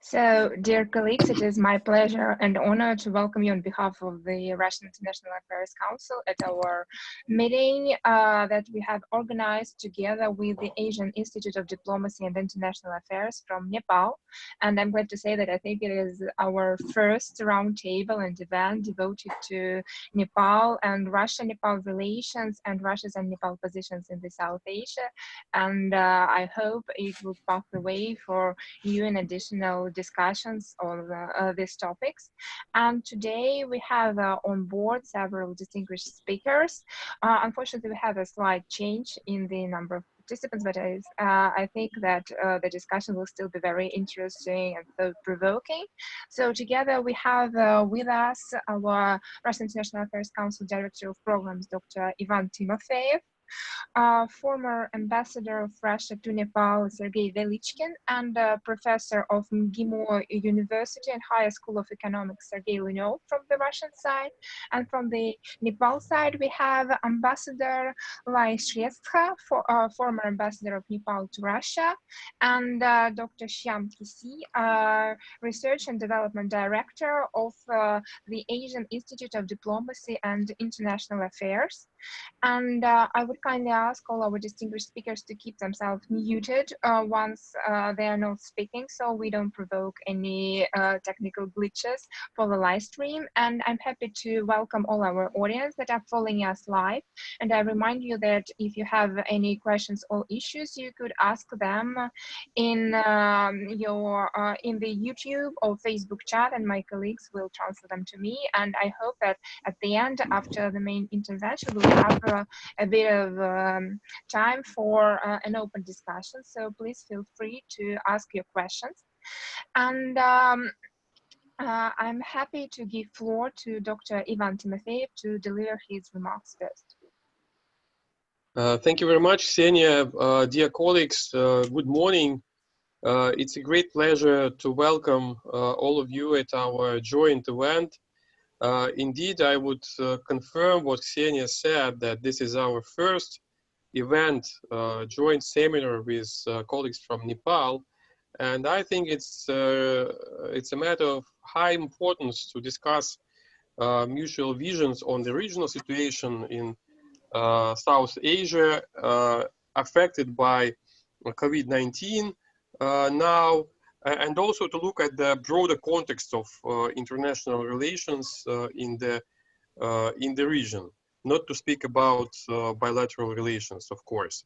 So, dear colleagues, it is my pleasure and honor to welcome you on behalf of the Russian International Affairs Council at our meeting that we have organized together with the Asian Institute of Diplomacy and International Affairs from Nepal. And I'm glad to say that I think it is our first roundtable and event devoted to Nepal and Russia-Nepal relations and Russia's and Nepal positions in the South Asia. And I hope it will pave the way for new and additional discussions on these topics. And today we have on board several distinguished speakers. Unfortunately, we have a slight change in the number of participants, but I think that the discussion will still be very interesting and thought-provoking. So together we have with us our Russian International Affairs Council Director of Programs, Dr. Ivan Timofeev, former ambassador of Russia to Nepal, Sergey Velichkin, and professor of MGIMO University and Higher School of Economics, Sergey Lunev from the Russian side. And from the Nepal side, we have Ambassador Shrestha, former ambassador of Nepal to Russia, and Dr. Shyam KC, research and development director of the Asian Institute of Diplomacy and International Affairs. And I would kindly ask all our distinguished speakers to keep themselves muted once they are not speaking, so we don't provoke any technical glitches for the live stream. And I'm happy to welcome all our audience that are following us live. And I remind you that if you have any questions or issues, you could ask them in in the YouTube or Facebook chat, and my colleagues will transfer them to me. And I hope that at the end, after the main intervention, we'll have a bit of time for an open discussion. So please feel free to ask your questions. And I'm happy to give floor to Dr. Ivan Timofeev to deliver his remarks first. Thank you very much, Ksenia. Dear colleagues, good morning. It's a great pleasure to welcome all of you at our joint event. Indeed, I would confirm what Ksenia said, that this is our first event, joint seminar with colleagues from Nepal. And I think it's a matter of high importance to discuss mutual visions on the regional situation in South Asia affected by COVID-19 now, and also to look at the broader context of international relations in the region, not to speak about bilateral relations, of course.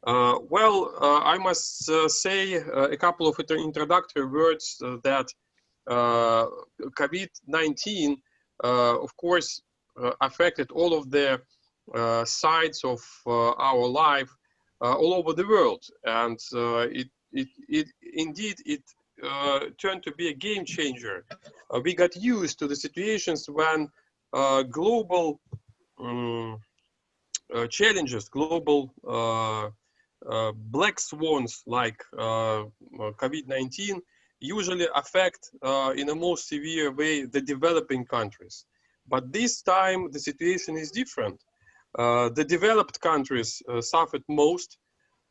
I must say a couple of introductory words that COVID-19, of course, affected all of the sides of our life all over the world, and indeed turned to be a game changer. We got used to the situations when global challenges, global black swans like COVID-19 usually affect in a most severe way the developing countries. But this time the situation is different. The developed countries suffered most.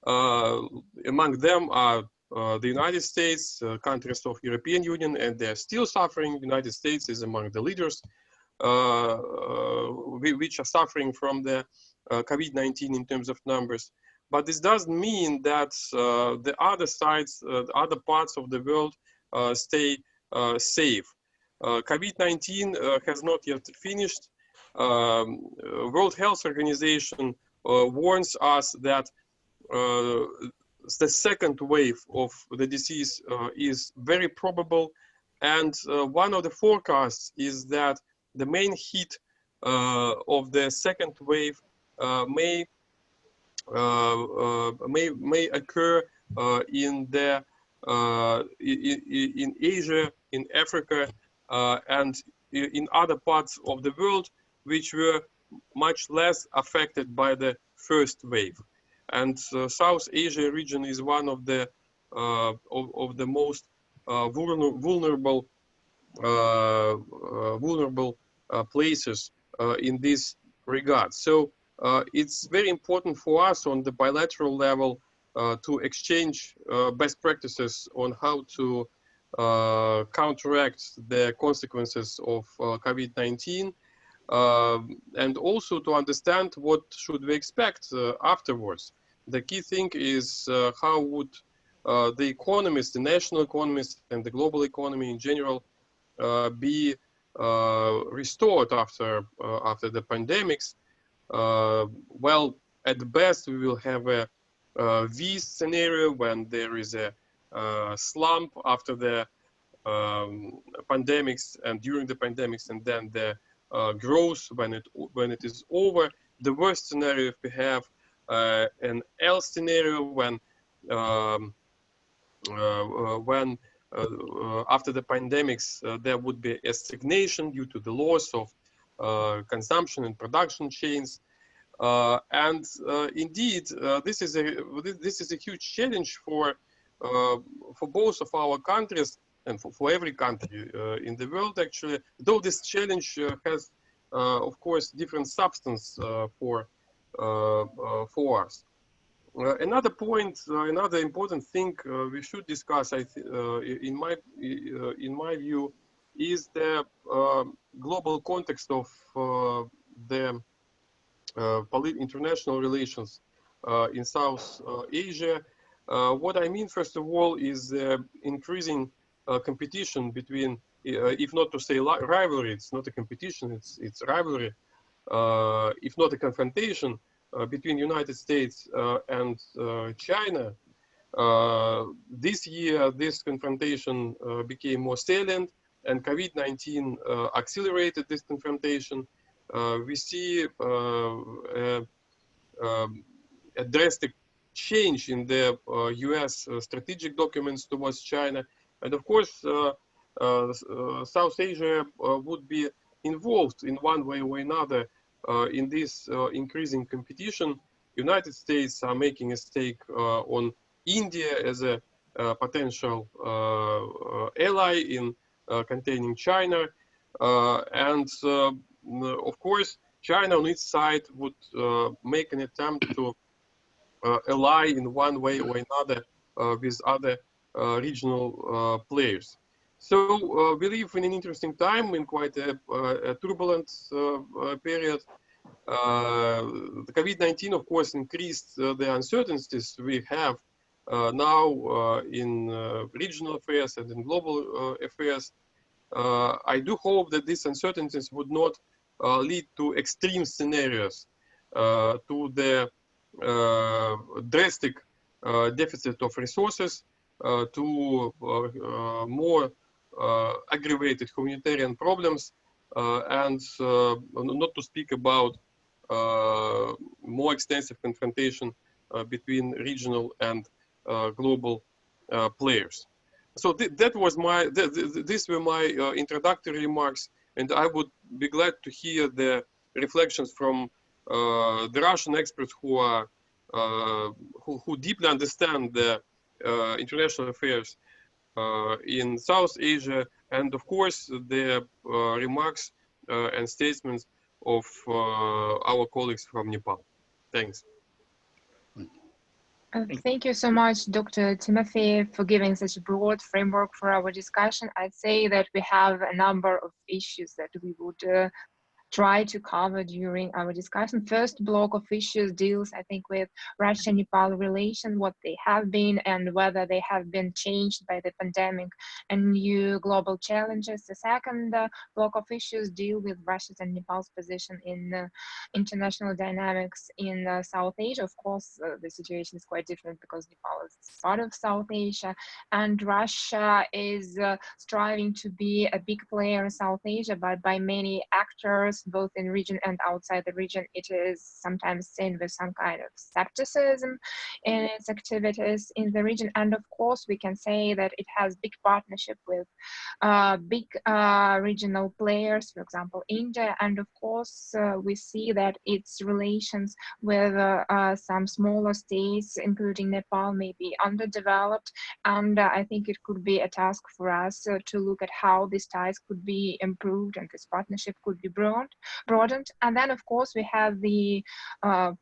Among them are the United States, countries of European Union, and they're still suffering. The United States is among the leaders which are suffering from the COVID-19 in terms of numbers. But this doesn't mean that the other sides, the other parts of the world stay safe. COVID-19 has not yet finished. World Health Organization warns us that the second wave of the disease is very probable, and one of the forecasts is that the main hit of the second wave may occur in Asia, in Africa, and in other parts of the world which were much less affected by the first wave. And South Asia region is one of the most vulnerable places in this regard. So it's very important for us on the bilateral level to exchange best practices on how to counteract the consequences of COVID-19, and also to understand what should we expect afterwards. The key thing is how would the economists, the national economists and the global economy in general be restored after the pandemics. Well, at the best, we will have a V scenario when there is a slump after the pandemics and during the pandemics, and then the growth when it is over. The worst scenario, if we have an L scenario when after the pandemics there would be a stagnation due to the loss of consumption and production chains. Indeed, this is a huge challenge for both of our countries and for every country in the world, actually. Though this challenge has, of course, different substance for us. Another point, another important thing we should discuss, in my view, is the global context of the international relations in South Asia. What I mean, first of all, is increasing competition between, if not to say rivalry, it's not a competition, it's rivalry, if not a confrontation between United States and China. This year, this confrontation became more salient, and COVID-19 accelerated this confrontation. We see a drastic change in the US strategic documents towards China. And of course, South Asia would be involved in one way or another in this increasing competition. United States are making a stake on India as a potential ally in containing China. And of course, China on its side would make an attempt to ally in one way or another with other regional players. So we live in an interesting time, in quite a turbulent period. The COVID-19, of course, increased the uncertainties we have now in regional affairs and in global affairs. I do hope that these uncertainties would not lead to extreme scenarios, to the drastic deficit of resources, to more aggravated humanitarian problems, and not to speak about more extensive confrontation between regional and global players. So that was these were my introductory remarks, and I would be glad to hear the reflections from the Russian experts who are who deeply understand the international affairs in South Asia, and of course the remarks and statements of our colleagues from Nepal. Thanks. Thank you so much, Dr. Timofeev, for giving such a broad framework for our discussion. I'd say that we have a number of issues that we would try to cover during our discussion. First block of issues deals, I think, with Russia-Nepal relation, what they have been and whether they have been changed by the pandemic and new global challenges. The second block of issues deal with Russia's and Nepal's position in international dynamics in South Asia. Of course, the situation is quite different because Nepal is part of South Asia, and Russia is striving to be a big player in South Asia, but by many actors, both in region and outside the region, it is sometimes seen with some kind of skepticism in its activities in the region. And of course, we can say that it has big partnership with big regional players, for example, India. And of course, we see that its relations with some smaller states, including Nepal, may be underdeveloped. And I think it could be a task for us to look at how these ties could be improved and this partnership could be grown. broadened. And then, of course, we have the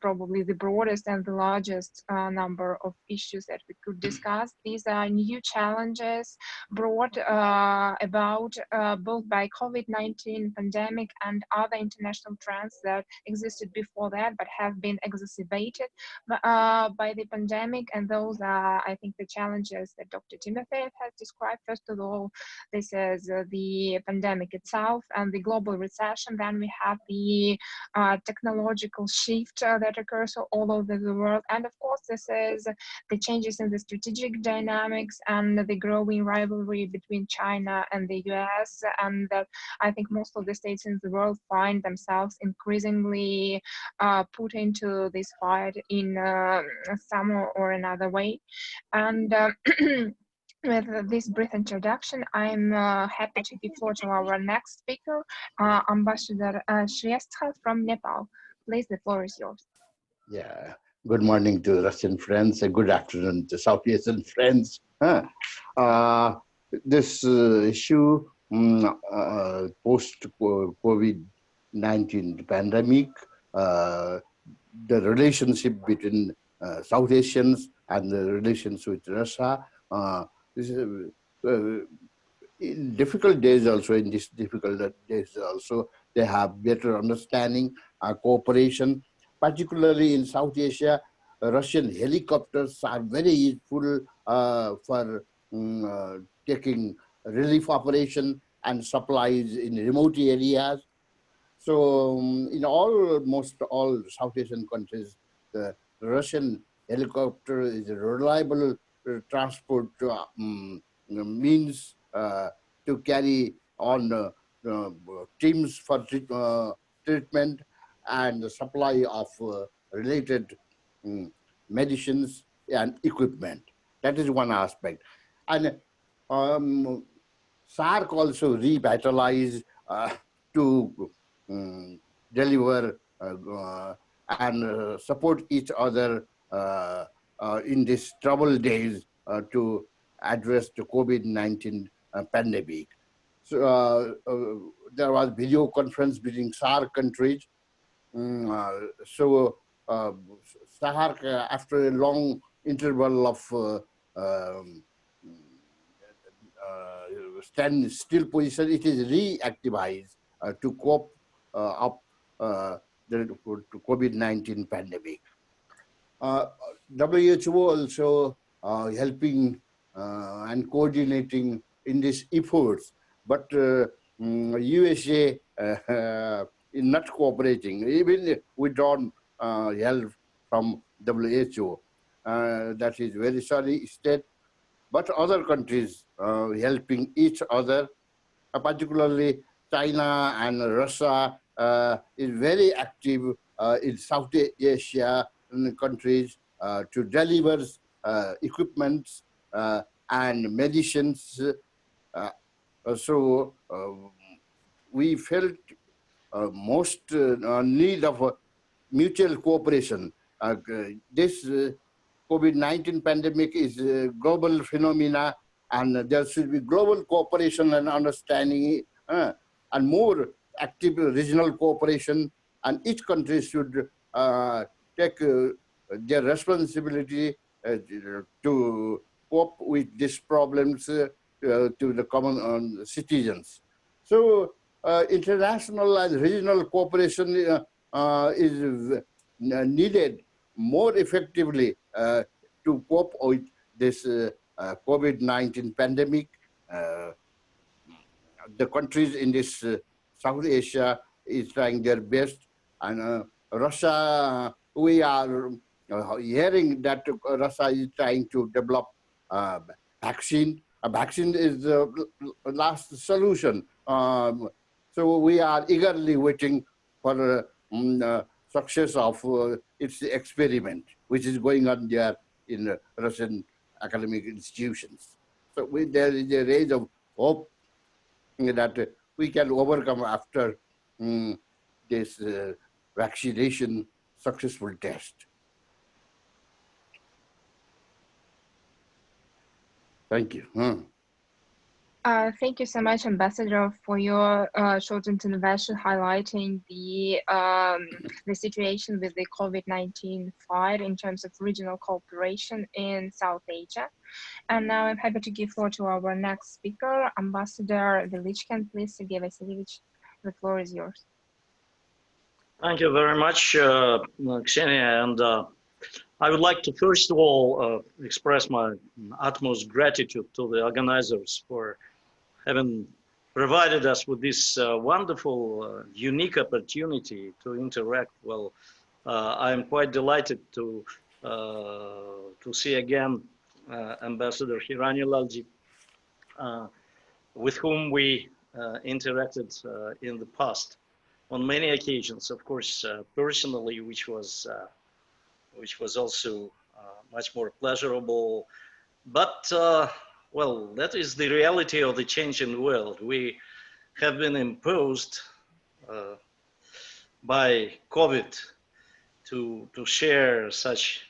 probably the broadest and the largest number of issues that we could discuss. These are new challenges brought about both by COVID-19 pandemic and other international trends that existed before that, but have been exacerbated by the pandemic. And those are, I think, the challenges that Dr. Timofeev has described. First of all, this is the pandemic itself and the global recession. Then we have the technological shift that occurs all over the world. And of course, this is the changes in the strategic dynamics and the growing rivalry between China and the US. And that I think most of the states in the world find themselves increasingly put into this fight in some or another way. And with this brief introduction, I'm happy to give floor to our next speaker, Ambassador Shrestha from Nepal. Please, the floor is yours. Yeah, good morning to Russian friends and good afternoon to South Asian friends. This issue, post-COVID-19 pandemic, the relationship between South Asians and the relations with Russia, this is in difficult days also, in these difficult days also, they have better understanding, cooperation, particularly in South Asia. Russian helicopters are very useful for taking relief operation and supplies in remote areas. So in almost all South Asian countries, the Russian helicopter is a reliable transport means to carry on teams for treatment and the supply of related medicines and equipment. That is one aspect. And SAARC also revitalized to deliver and support each other in these troubled days to address the COVID-19 pandemic. So there was video conference between SAARC countries. So SAARC, after a long interval of stand still position, it is reactivized to cope up the COVID-19 pandemic. WHO also helping and coordinating in these efforts, but USA is not cooperating, even withdrawn help from WHO. That is very sorry state, but other countries helping each other, particularly China and Russia is very active in South Asia countries to deliver equipments and medicines. So we felt most need of mutual cooperation. This COVID-19 pandemic is a global phenomena, and there should be global cooperation and understanding and more active regional cooperation, and each country should take their responsibility to cope with these problems to the common citizens. So international and regional cooperation is needed more effectively to cope with this COVID-19 pandemic. The countries in this South Asia is trying their best, and Russia, we are hearing that Russia is trying to develop vaccine. A vaccine is the last solution. So we are eagerly waiting for success of its experiment, which is going on there in Russian academic institutions. So there is a ray of hope that we can overcome after this vaccination successful test. Thank you. Thank you so much, Ambassador, for your short intervention highlighting the situation with the COVID-19 fight in terms of regional cooperation in South Asia. And now I'm happy to give floor to our next speaker, Ambassador Velichkin. Please, Sergey Vasilyevich, the floor is yours. Thank you very much, Ksenia, and I would like to first of all express my utmost gratitude to the organizers for having provided us with this wonderful, unique opportunity to interact. Well, I am quite delighted to see again Ambassador Hiranya Lalji, with whom we interacted in the past on many occasions. Of course, personally, which was also much more pleasurable. But well, that is the reality of the changing world. We have been imposed by COVID to share such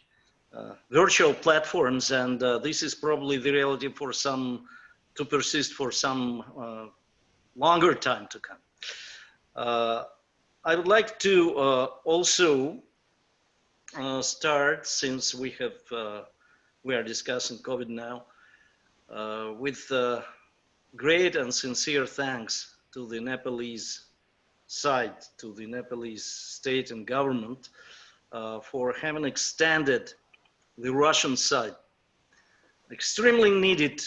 virtual platforms, and this is probably the reality for some, to persist for some longer time to come. I would like to also start, since we are discussing COVID now, with great and sincere thanks to the Nepalese side, to the Nepalese state and government for having extended the Russian side extremely needed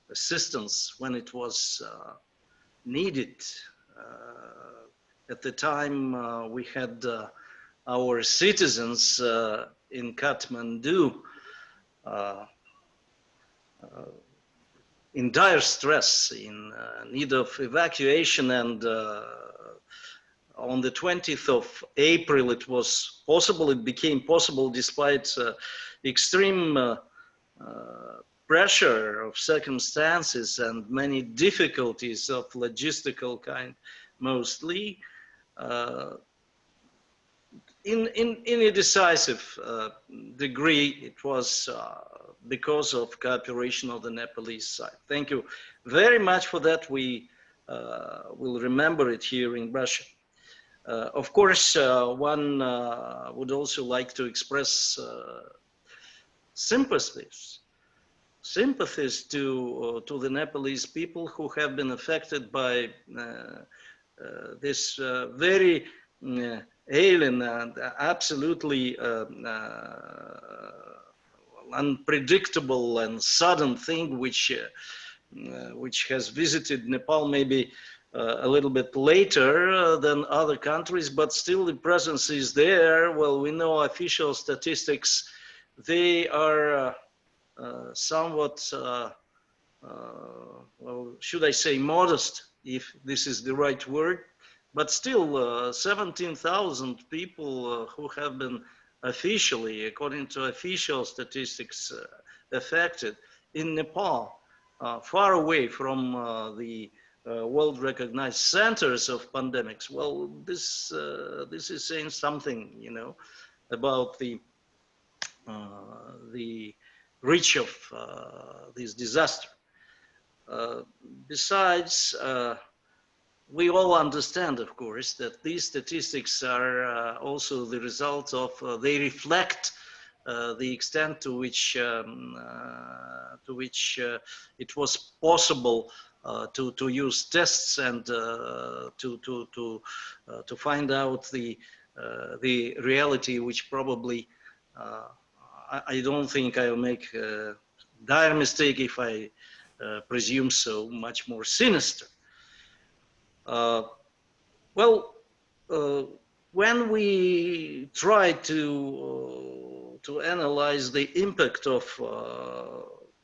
assistance when it was needed. At the time we had our citizens in Kathmandu in dire stress, in need of evacuation, and on the 20th of April it was possible, it became possible despite extreme pressure of circumstances and many difficulties of logistical kind, mostly, in a decisive degree, it was because of cooperation of the Nepalese side. Thank you very much for that. We will remember it here in Russia. Of course, one would also like to express sympathies to the Nepalese people who have been affected by this very alien and absolutely unpredictable and sudden thing which has visited Nepal maybe a little bit later than other countries, but still the presence is there. Well, we know official statistics, they are somewhat, well, should I say modest, if this is the right word, but still 17,000 people who have been officially, according to official statistics, affected in Nepal, far away from the world-recognized centers of pandemics. Well, this is saying something, you know, about the reach of this disaster. Besides, we all understand, of course, that these statistics are also the result of, they reflect the extent to which it was possible to use tests and to find out the reality, which probably I don't think I'll make a dire mistake if I presume so, much more sinister. Well, when we try to analyze the impact of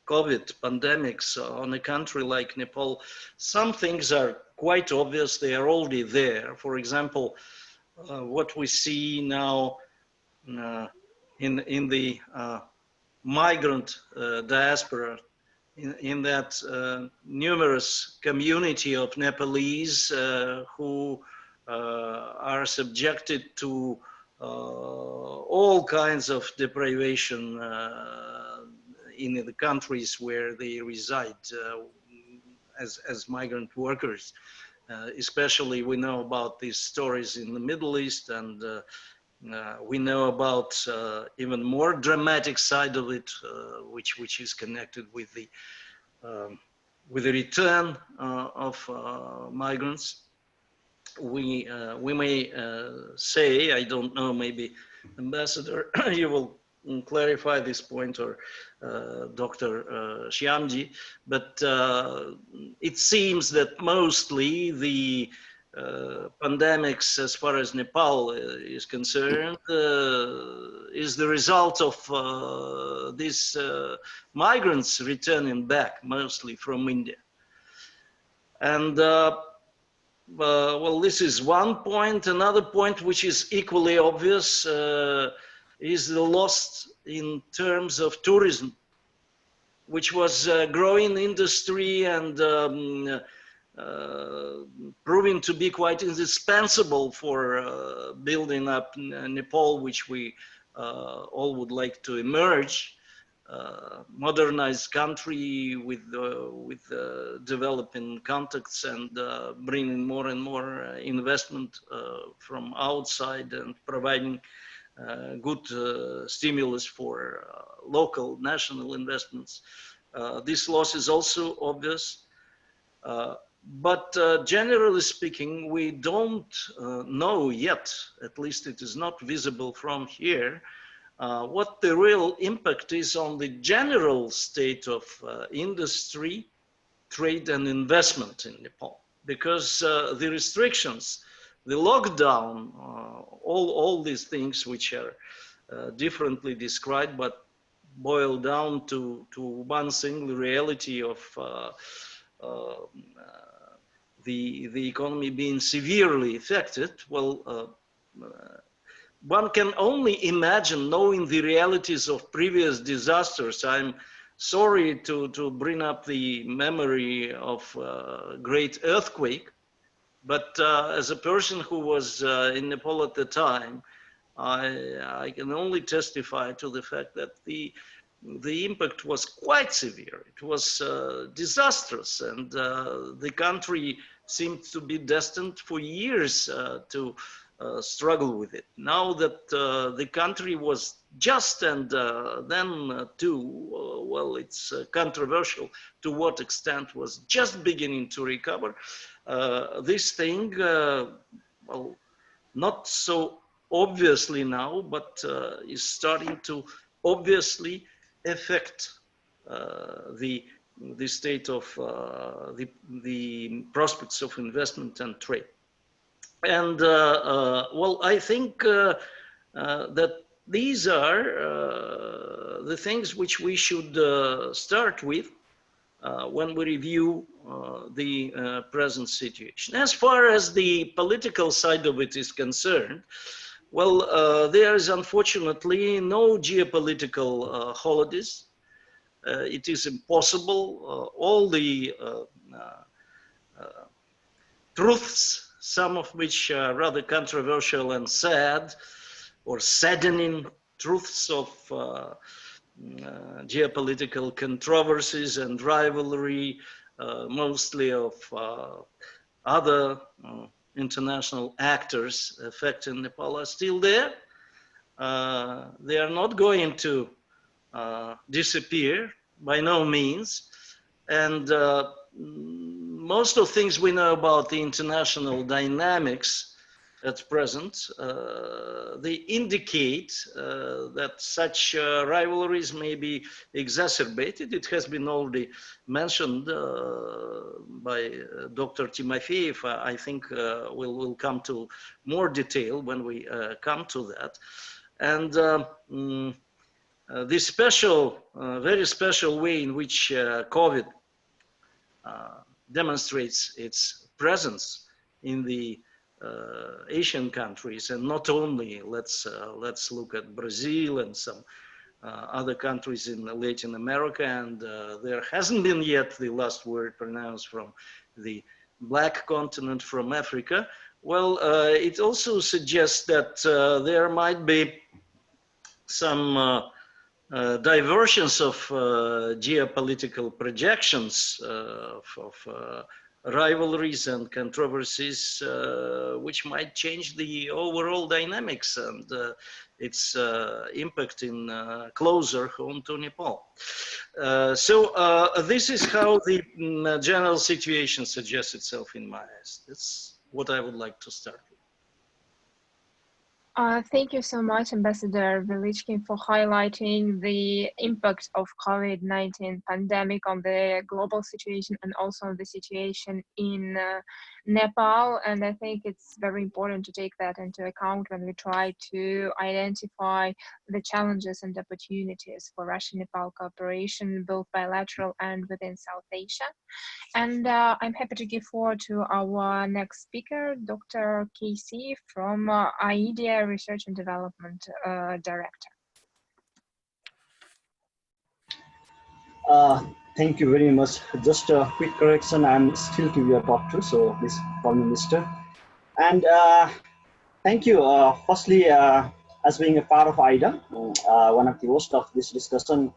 COVID pandemics on a country like Nepal, some things are quite obvious. They are already there. For example, what we see now in the migrant diaspora, in that numerous community of Nepalese who are subjected to all kinds of deprivation in the countries where they reside. as migrant workers. Especially we know about these stories in the Middle East, and we know about even more dramatic side of it, which is connected with the return of migrants. We may say, I don't know, maybe Ambassador, you will clarify this point, or Dr. Shyamji, but it seems that mostly the pandemics, as far as Nepal is concerned, is the result of these migrants returning back, mostly from India. And well, this is one point. Another point, which is equally obvious, is the loss in terms of tourism, which was a growing industry and proving to be quite indispensable for building up Nepal, which we all would like to emerge. Modernized country with developing contacts and bringing more and more investment from outside and providing good stimulus for local national investments. This loss is also obvious, but generally speaking, we don't know yet, at least it is not visible from here, what the real impact is on the general state of industry, trade and investment in Nepal. Because the restrictions, the lockdown, all these things which are differently described, but boil down to one single reality of the economy being severely affected. Well, one can only imagine, knowing the realities of previous disasters. I'm sorry to bring up the memory of a great earthquake, but as a person who was in Nepal at the time, I can only testify to the fact that the impact was quite severe. It was disastrous, and the country seemed to be destined for years to struggle with it. Now that the country was just, and then too, well, it's controversial to what extent, was just beginning to recover. This thing, well, not so obviously now, but is starting to obviously affect the state of the prospects of investment and trade. And well, I think that these are the things which we should start with when we review the present situation. As far as the political side of it is concerned, well, there is unfortunately no geopolitical holidays. It is impossible. All the truths, some of which are rather controversial and sad, or saddening truths of geopolitical controversies and rivalry, mostly of other international actors affecting Nepal, are still there. They are not going to disappear, by no means. And most of the things we know about the international dynamics at present, they indicate that such rivalries may be exacerbated. It has been already mentioned by Dr. Timofeev. I think we'll come to more detail when we come to that. And this special, very special way in which COVID demonstrates its presence in the Asian countries, and not only, let's look at Brazil and some other countries in Latin America, and there hasn't been yet the last word pronounced from the Black continent, from Africa. Well, it also suggests that there might be some diversions of geopolitical projections of rivalries and controversies, which might change the overall dynamics and its impact in closer home to Nepal. So this is how the general situation suggests itself in my eyes. That's what I would like to start with. Thank you so much, Ambassador Velichkin, for highlighting the impact of COVID-19 pandemic on the global situation and also the situation in Nepal. And I think it's very important to take that into account when we try to identify the challenges and opportunities for Russia-Nepal cooperation, both bilateral and within South Asia. And I'm happy to give forward to our next speaker, Dr. KC from AIDIA Research and Development Director. Thank you very much. Just a quick correction, I'm still to be a doctor, so please call me Mr. And thank you, firstly, as being a part of AIDIA, one of the hosts of this discussion,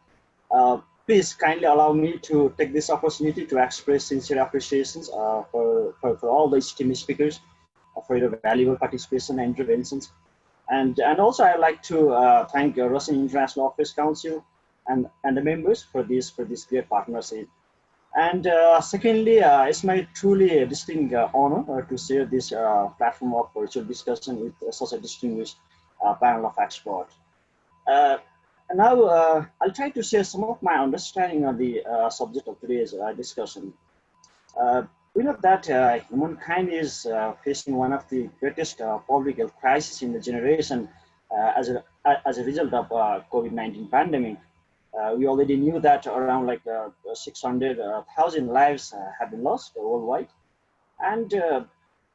please kindly allow me to take this opportunity to express sincere appreciations for all the esteemed speakers for your valuable participation and interventions. And also I'd like to thank Russian International Affairs Council and the members for this great partnership. And secondly, it's my truly distinct honor to share this platform of virtual discussion with such a distinguished panel of experts. Now, I'll try to share some of my understanding on the subject of today's discussion. We know that humankind is facing one of the greatest public health crises in the generation as a result of COVID-19 pandemic. We already knew that around like 600,000 lives have been lost worldwide. And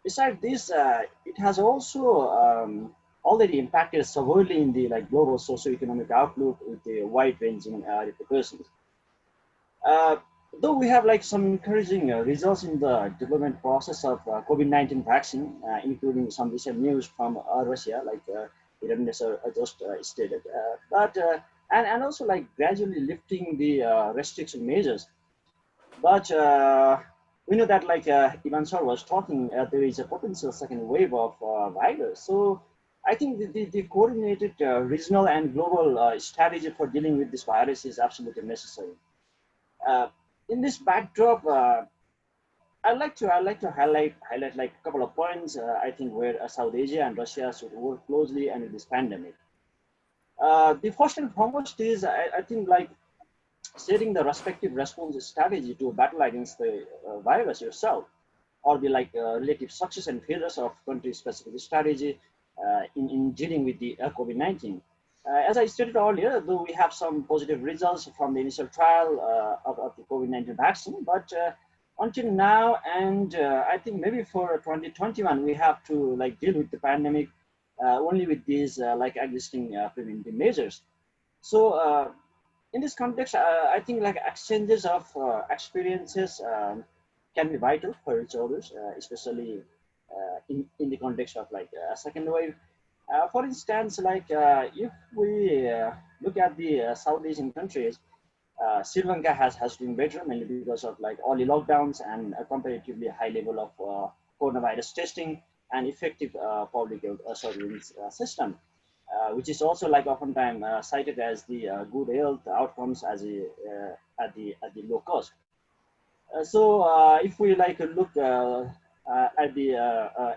besides this, it has also already impacted severely in the global socio-economic outlook with the wide-ranging repercussions. Though we have some encouraging results in the development process of COVID-19 vaccine, including some recent news from Russia, like Hiranya just stated, and also gradually lifting the restriction measures. But we know that Ivan Sir was talking, there is a potential second wave of virus. So I think the coordinated regional and global strategy for dealing with this virus is absolutely necessary. In this backdrop, I'd like to highlight a couple of points. I think where South Asia and Russia should work closely under this pandemic. The first and foremost is I think setting the respective response strategy to battle against the virus yourself, or the relative success and failures of country-specific strategy in dealing with the COVID-19. As I stated earlier, though we have some positive results from the initial trial of the COVID-19 vaccine, but until now, and I think maybe for 2021, we have to deal with the pandemic only with these existing preventive measures. So in this context, I think exchanges of experiences can be vital for each other, especially in the context of a second wave. For instance, if we look at the South Asian countries, Sri Lanka has been better, mainly because of early lockdowns and a comparatively high level of coronavirus testing and effective public health surveillance system, which is also oftentimes cited as the good health outcomes as at the low cost. So if we look at the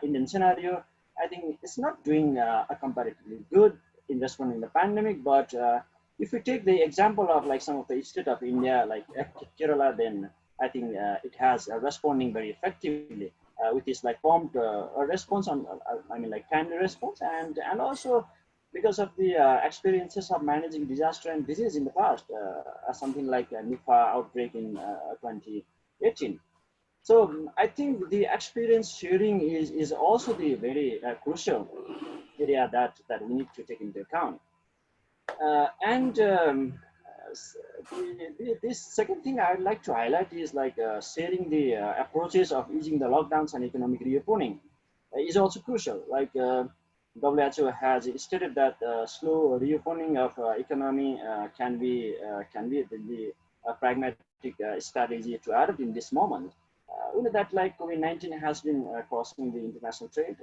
Indian scenario, I think it's not doing comparatively good in responding to the pandemic. But if we take the example of some of the state of India, like Kerala, then I think it has responding very effectively with this prompt response on, timely response, and also because of the experiences of managing disaster and disease in the past, something like a Nepal outbreak in 2018. So I think the experience sharing is also the very crucial area that we need to take into account. This second thing I'd like to highlight is sharing the approaches of easing the lockdowns and economic reopening is also crucial. WHO has stated that slow reopening of economy can be the pragmatic strategy to adopt in this moment. We know that like COVID-19 has been causing the international trade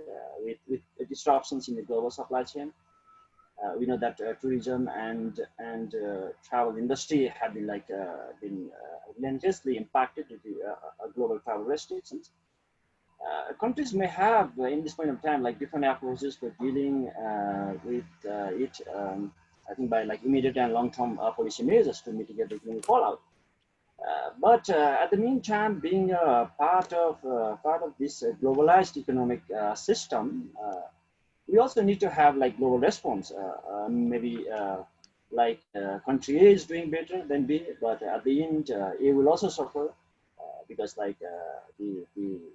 with disruptions in the global supply chain. We know that tourism and travel industry have been relentlessly impacted due to global travel restrictions. Countries may have, in this point of time, like different approaches for dealing with it. I think by like immediate and long-term policy measures to mitigate the economic fallout. But at the meantime, being a part of this globalized economic system, we also need to have like global response. Maybe like country A is doing better than B, but at the end, A will also suffer because like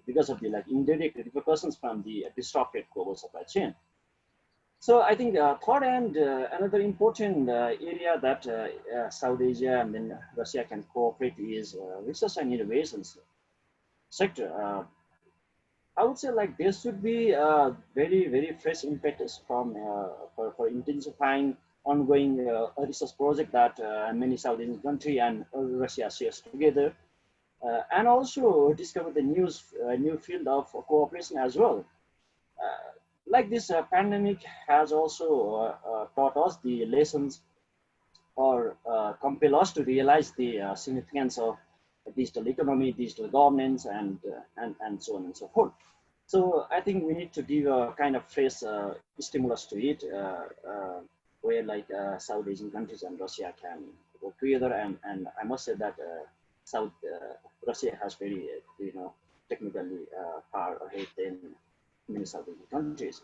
because of the like indirect repercussions from the disrupted global supply chain. So I think third and another important area that South Asia and then Russia can cooperate is research and innovations sector. I would say like there should be a very fresh impetus from for intensifying ongoing research project that many South Asian country and Russia shares together, and also discover the new field of cooperation as well. Like this pandemic has also taught us the lessons or compel us to realize the significance of digital economy, digital governance, and so on and so forth. So I think we need to give a kind of fresh stimulus to it, where like South Asian countries and Russia can work together. And I must say that Russia has very technically far ahead than many South Asian countries.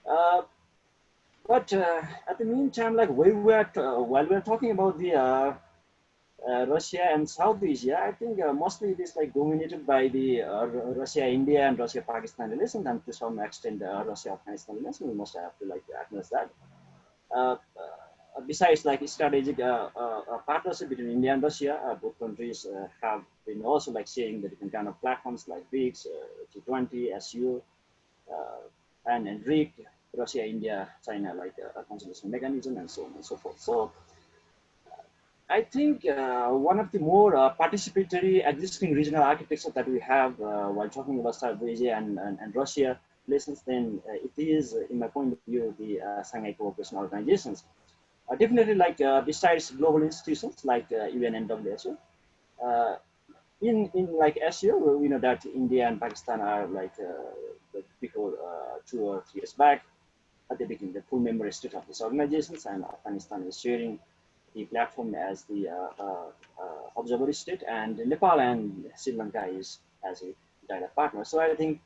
But at the meantime, like while we're talking about the Russia and South Asia, I think mostly it is like dominated by the Russia-India and Russia-Pakistan relations, and to some extent Russia-Afghanistan relations. We must have to like acknowledge that. Besides like strategic partnership between India and Russia, both countries have been also like sharing the different kind of platforms like BRICS, G20, SU, and RIAC, Russia, India, China, like a consolidation mechanism, and so on and so forth. So I think one of the more participatory existing regional architecture that we have while talking about South Asia and Russia relations, then it is, in my point of view, the Shanghai Cooperation Organizations. Definitely, like besides global institutions like UN and WHO, in like SU, we know that India and Pakistan are like before 2 or 3 years back, they became the full member state of these organizations, and Afghanistan is sharing the platform as the observer state, and Nepal and Sri Lanka is as a direct partner. So I think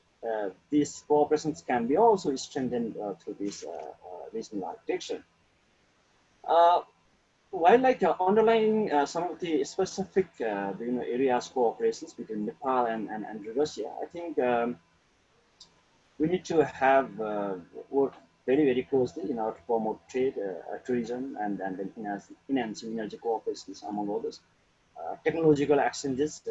these cooperations can be also strengthened through this regional architecture. While like underlying some of the specific areas cooperations between Nepal and Russia, I think we need to have work very closely in order to promote trade, tourism, and then enhancing energy cooperations, among others. Technological exchanges,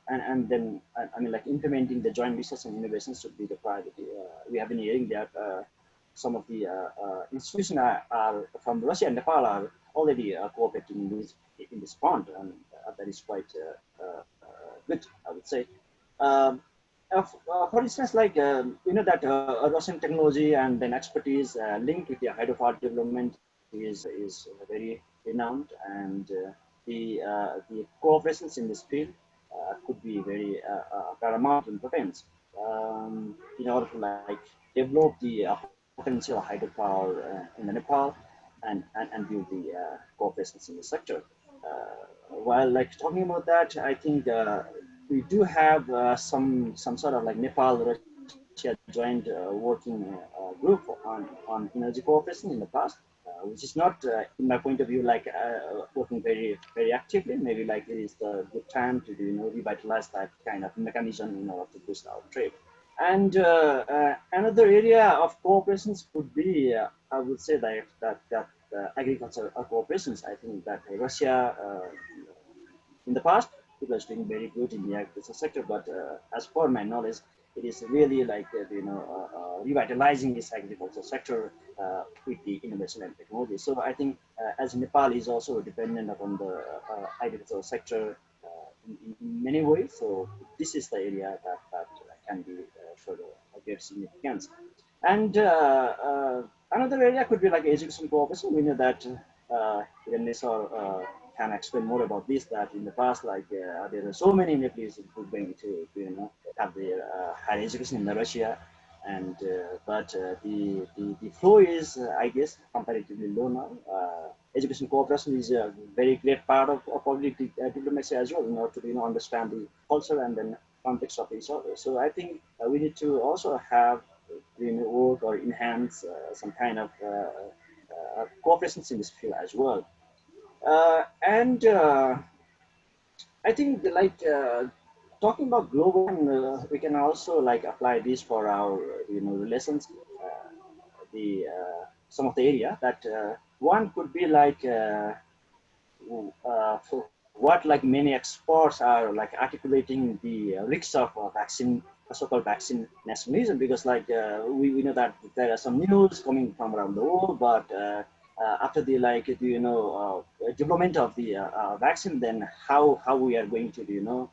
and then I mean like implementing the joint research and innovation should be the priority. We have been hearing that some of the institutions are from Russia and Nepal are already cooperating in this front, and that is quite good, I would say. For instance, like that Russian technology and then expertise linked with the hydropower development is very renowned, and the cooperations in this field could be very paramount importance in order to like develop the potential hydropower in Nepal and build the cooperations in the sector. While like talking about that, I think we do have some sort of like Nepal Russia joint working group on energy cooperation in the past, which is not, in my point of view, like working very actively. Maybe like it is the good time to revitalize that kind of mechanism in order to boost our trade. And another area of cooperations could be, I would say that agricultural cooperations. I think that Russia in the past people are doing very good in the agriculture sector, but as per my knowledge, it is really like revitalizing this agriculture sector with the innovation and technology. So I think as Nepal is also dependent upon the agricultural sector in many ways, so this is the area that can be further of great significance. And another area could be like education cooperation. We know that Hiranya can explain more about this, that in the past, like there are so many Nepalese who are going to have their higher education in Russia, and but the flow is I guess comparatively low now. Education cooperation is a very great part of public diplomacy as well, in order to understand the culture and then context of each other. So I think we need to also have work or enhance some kind of cooperation in this field as well. And I think like talking about global, we can also like apply this for our relations. The some of the area that one could be like for what like many experts are like articulating the risks of vaccine, so-called vaccine nationalism, because like we know that there are some news coming from around the world, but after the like development of the vaccine, then how we are going to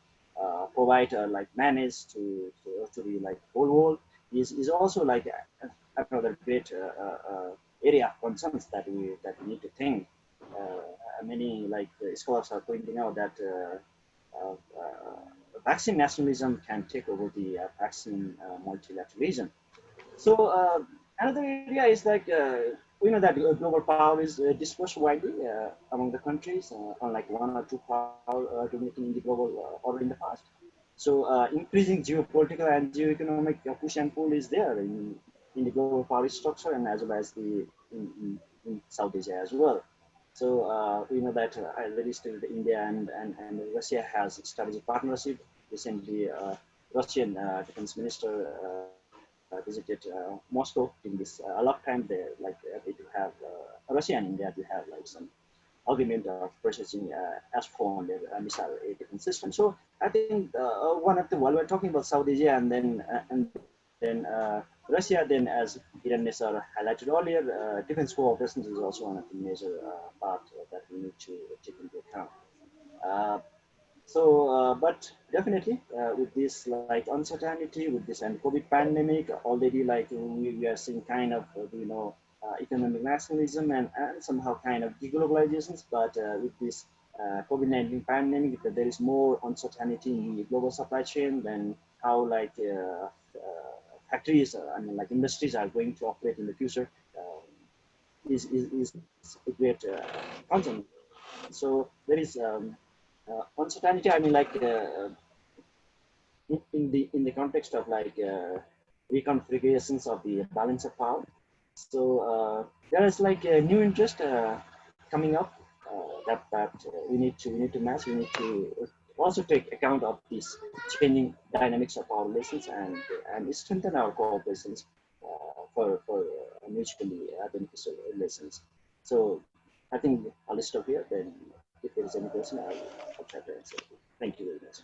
provide like manage to the like whole world is also like another great area of concerns that we need to think. Many like scholars are pointing out that vaccine nationalism can take over the vaccine multilateralism. So another area is like we know that global power is dispersed widely among the countries, unlike one or two power dominating in the global order in the past. So increasing geopolitical and geoeconomic push and pull is there in the global power structure, and as well as the in South Asia as well. So we know that India and Russia has strategic partnership. Recently, Russian defense minister visited Moscow in this a lot of time there. Like they do have Russia and India do have like some agreement of purchasing S-400 missile defense system. So I think one of the while we're talking about South Asia and then Russia, then as Hiranya highlighted earlier, defense cooperation is also one of the major part that we need to take into account. But definitely with this like uncertainty, with this and COVID pandemic, already like we are seeing kind of economic nationalism and somehow kind of deglobalizations. But with this COVID-19 pandemic, there is more uncertainty in the global supply chain than how like factories, like industries are going to operate in the future is a great concern. So there is uncertainty. I mean, like in the context of like reconfigurations of the balance of power. So there is like a new interest coming up that we need to match. We need to also take account of these changing dynamics of our relations and strengthen our cooperations for mutually beneficial relations. So I think I'll stop here. Then if there is any question, I'll try to answer. Thank you very much.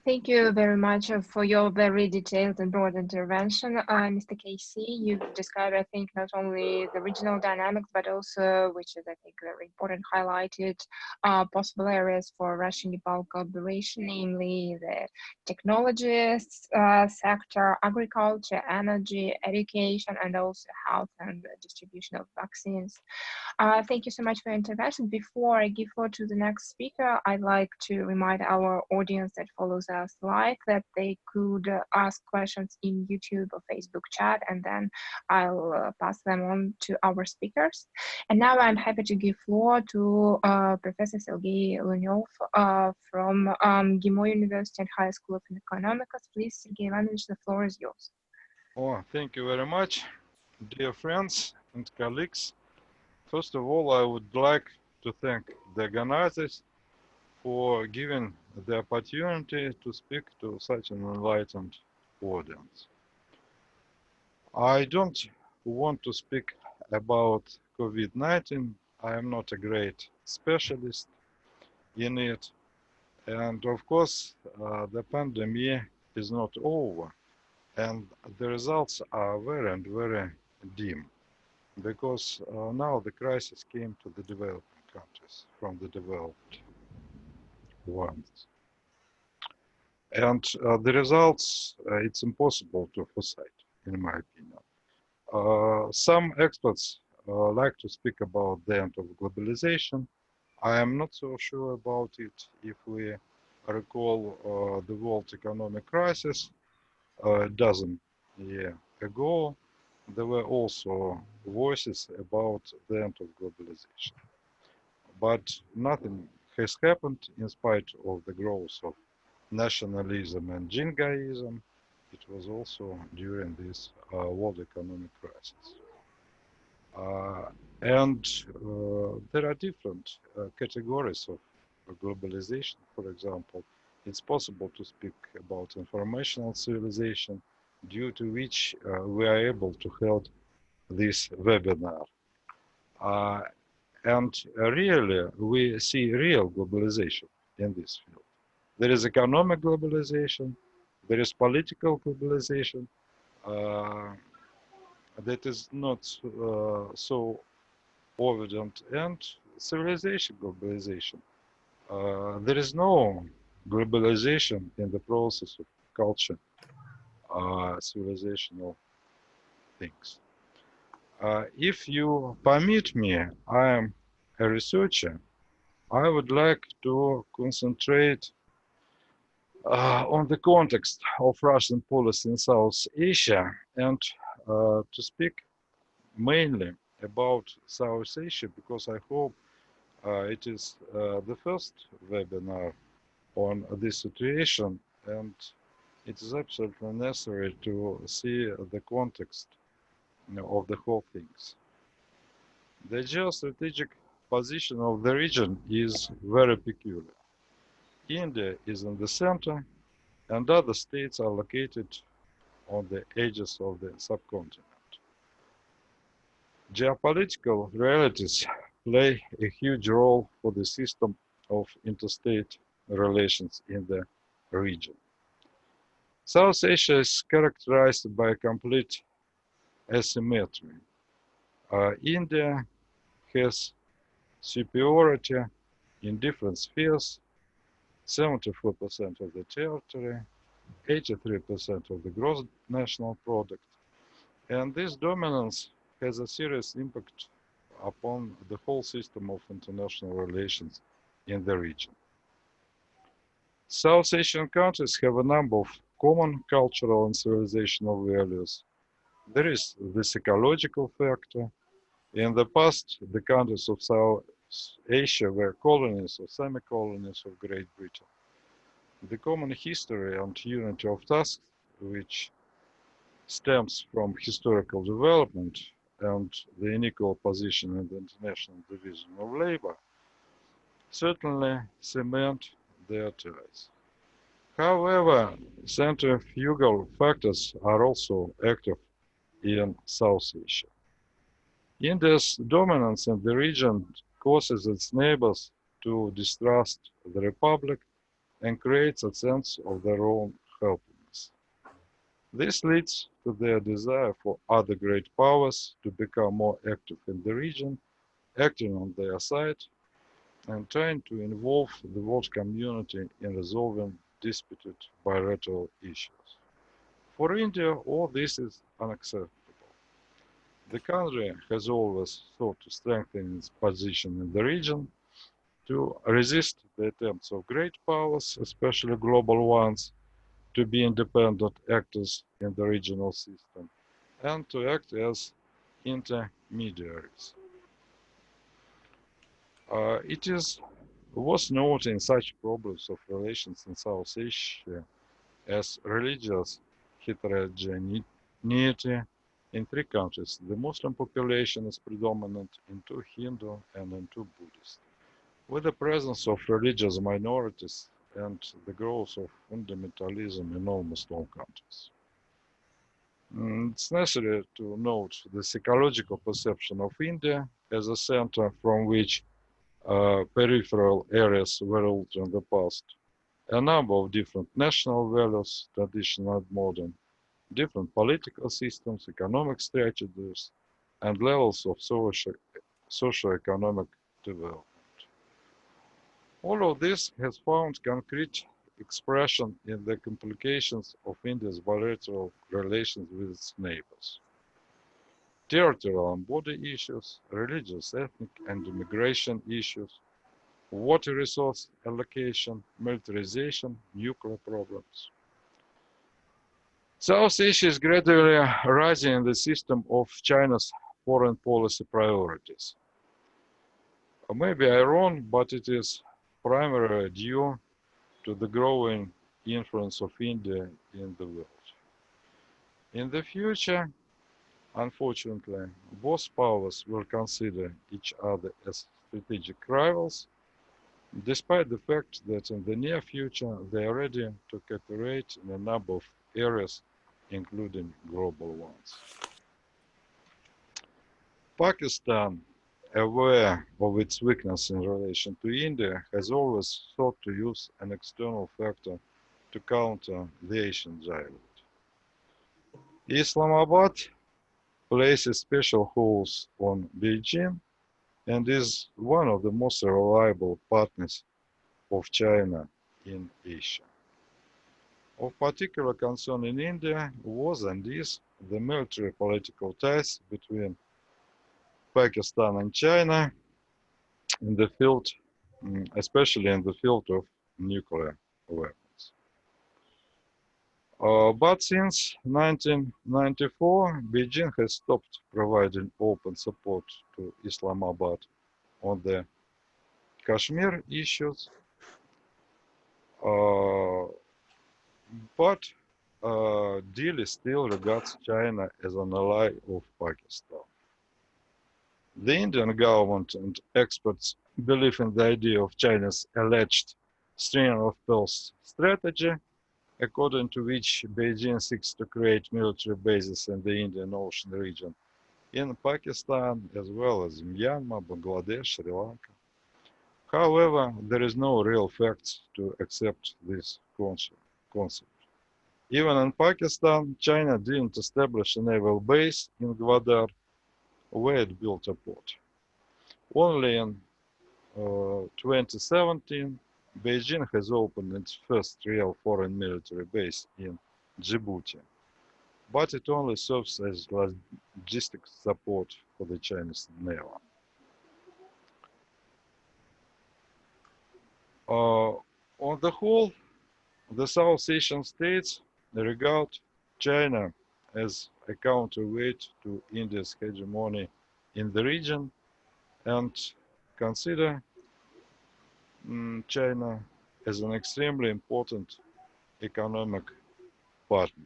Thank you very much for your very detailed and broad intervention, Mr. KC. You've described, I think, not only the regional dynamics, but also, which is, I think, very important, highlighted possible areas for Russian-Nepal collaboration, namely the technologies sector, agriculture, energy, education, and also health and distribution of vaccines. Thank you so much for your intervention. Before I give floor to the next speaker, I'd like to remind our audience that follows us live that they could ask questions in YouTube or Facebook chat, and then I'll pass them on to our speakers. And now I'm happy to give floor to Professor Sergey Lunev from MGIMO University and High School of Economics. Please, Sergey Ivanovich, the floor is yours. Oh, thank you very much, dear friends and colleagues. First of all, I would like to thank the organizers for giving the opportunity to speak to such an enlightened audience. I don't want to speak about COVID-19. I am not a great specialist, in it. And of course, the pandemic is not over, and the results are very and very dim, because now the crisis came to the developing countries from the developed ones. And the results, it's impossible to foresee, in my opinion. Some experts like to speak about the end of globalization. I am not so sure about it. If we recall the world economic crisis a dozen years ago, there were also voices about the end of globalization. But nothing has happened in spite of the growth of nationalism and jingoism. It was also during this world economic crisis. And there are different categories of globalization. For example, it's possible to speak about informational civilization, due to which we are able to hold this webinar. And really, we see real globalization in this field. There is economic globalization, there is political globalization, that is not so evident, and civilization globalization. There is no globalization in the process of culture, civilizational things. If you permit me, I am a researcher. I would like to concentrate on the context of Russian policy in South Asia, and to speak mainly about South Asia, because I hope it is the first webinar on this situation, and it is absolutely necessary to see the context, of the whole things. The geostrategic position of the region is very peculiar. India is in the center, and other states are located on the edges of the subcontinent. Geopolitical realities play a huge role for the system of interstate relations in the region. South Asia is characterized by a complete asymmetry. India has superiority in different spheres: 74% of the territory, 83% of the gross national product, and this dominance has a serious impact upon the whole system of international relations in the region. South Asian countries have a number of common cultural and civilizational values. There is the psychological factor. In the past, the countries of South Asia were colonies or semi-colonies of Great Britain. The common history and unity of tasks, which stems from historical development and the unequal position in the international division of labor, certainly cement their ties. However, centrifugal factors are also active in South Asia. India's dominance in the region causes its neighbors to distrust the republic and creates a sense of their own helplessness. This leads to their desire for other great powers to become more active in the region, acting on their side, and trying to involve the world community in resolving disputed bilateral issues. For India, all this is unacceptable. The country has always sought to strengthen its position in the region, to resist the attempts of great powers, especially global ones, to be independent actors in the regional system, and to act as intermediaries. It is worth noting such problems of relations in South Asia as religious heterogeneity in three countries. The Muslim population is predominant in two Hindu and in two Buddhist, with the presence of religious minorities and the growth of fundamentalism in almost all countries. It's necessary to note the psychological perception of India as a center from which peripheral areas developed in the past. A number of different national values, traditional and modern, different political systems, economic strategies, and levels of socio-economic development. All of this has found concrete expression in the complications of India's bilateral relations with its neighbors. Territorial and border issues, religious, ethnic, and immigration issues, water resource allocation, militarization, nuclear problems. South Asia is gradually rising in the system of China's foreign policy priorities. Maybe I'm wrong, but it is primarily due to the growing influence of India in the world. In the future, unfortunately, both powers will consider each other as strategic rivals, despite the fact that in the near future they are ready to cooperate in a number of areas, including global ones. Pakistan, aware of its weakness in relation to India, has always sought to use an external factor to counter the Asian giant. Islamabad places special holds on Beijing and is one of the most reliable partners of China in Asia. Of particular concern in India was and is the military political ties between Pakistan and China in the field, especially in the field of nuclear weapons. But since 1994, Beijing has stopped providing open support to Islamabad on the Kashmir issues, but Delhi still regards China as an ally of Pakistan. The Indian government and experts believe in the idea of China's alleged string of pearls strategy, according to which Beijing seeks to create military bases in the Indian Ocean region, in Pakistan, as well as Myanmar, Bangladesh, Sri Lanka. However, there is no real facts to accept this concept. Even in Pakistan, China didn't establish a naval base in Gwadar, where it built a port. Only in 2017, Beijing has opened its first real foreign military base in Djibouti, but it only serves as logistics support for the Chinese Navy. On the whole, the South Asian states regard China as a counterweight to India's hegemony in the region and consider China as an extremely important economic partner.